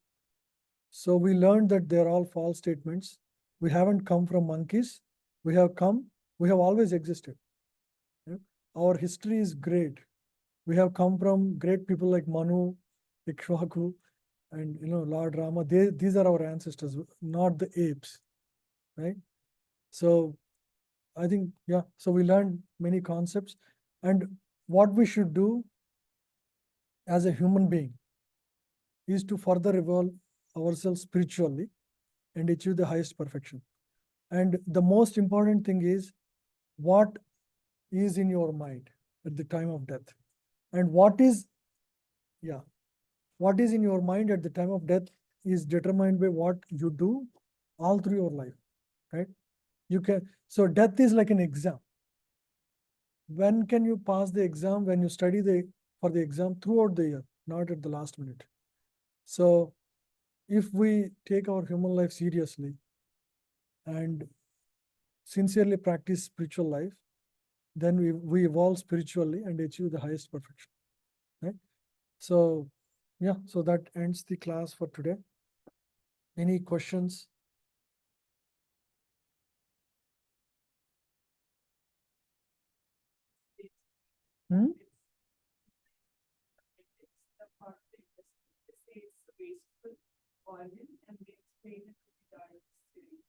So we learned that they're all false statements. We haven't come from monkeys. We have always existed. Yeah? Our history is great. We have come from great people like Manu, Ikshvaku, and Lord Rama. These are our ancestors, not the apes, right? So I think, yeah. So we learned many concepts, and what we should do as a human being is to further evolve ourselves spiritually and achieve the highest perfection. And the most important thing is what is in your mind at the time of death. And yeah, what is in your mind at the time of death is determined by what you do all through your life, right? So death is like an exam. When can you pass the exam? When you study for the exam throughout the year, not at the last minute. So if we take our human life seriously and sincerely practice spiritual life, then we evolve spiritually and achieve the highest perfection, right? So yeah, so that ends the class for today. Any questions? Hmm? The part they say it's wasteful oil and they explain it to the Darwin theory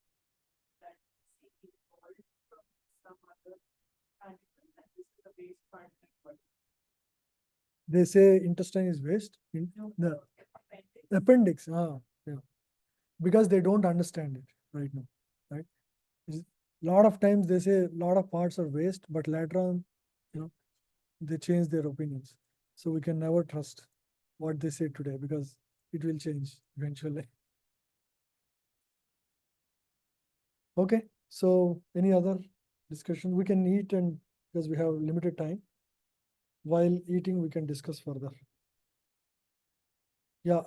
that seeking oil from some other animal and this is a waste part of the body. They say intestine is waste. No, The appendix. appendix. Yeah. Because they don't understand it right now, right? A lot of times they say a lot of parts are waste, but later on, they change their opinions. So we can never trust what they say today because it will change eventually. Okay, so any other discussion? We can eat, and because we have limited time, while eating, we can discuss further. Yeah,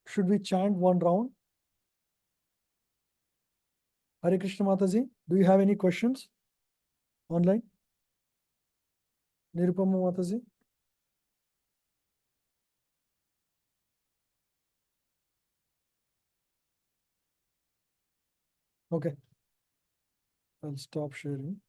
should we chant one round? Hare Krishna Mataji, do you have any questions online? Nirupama Mataji? Okay, I'll stop sharing.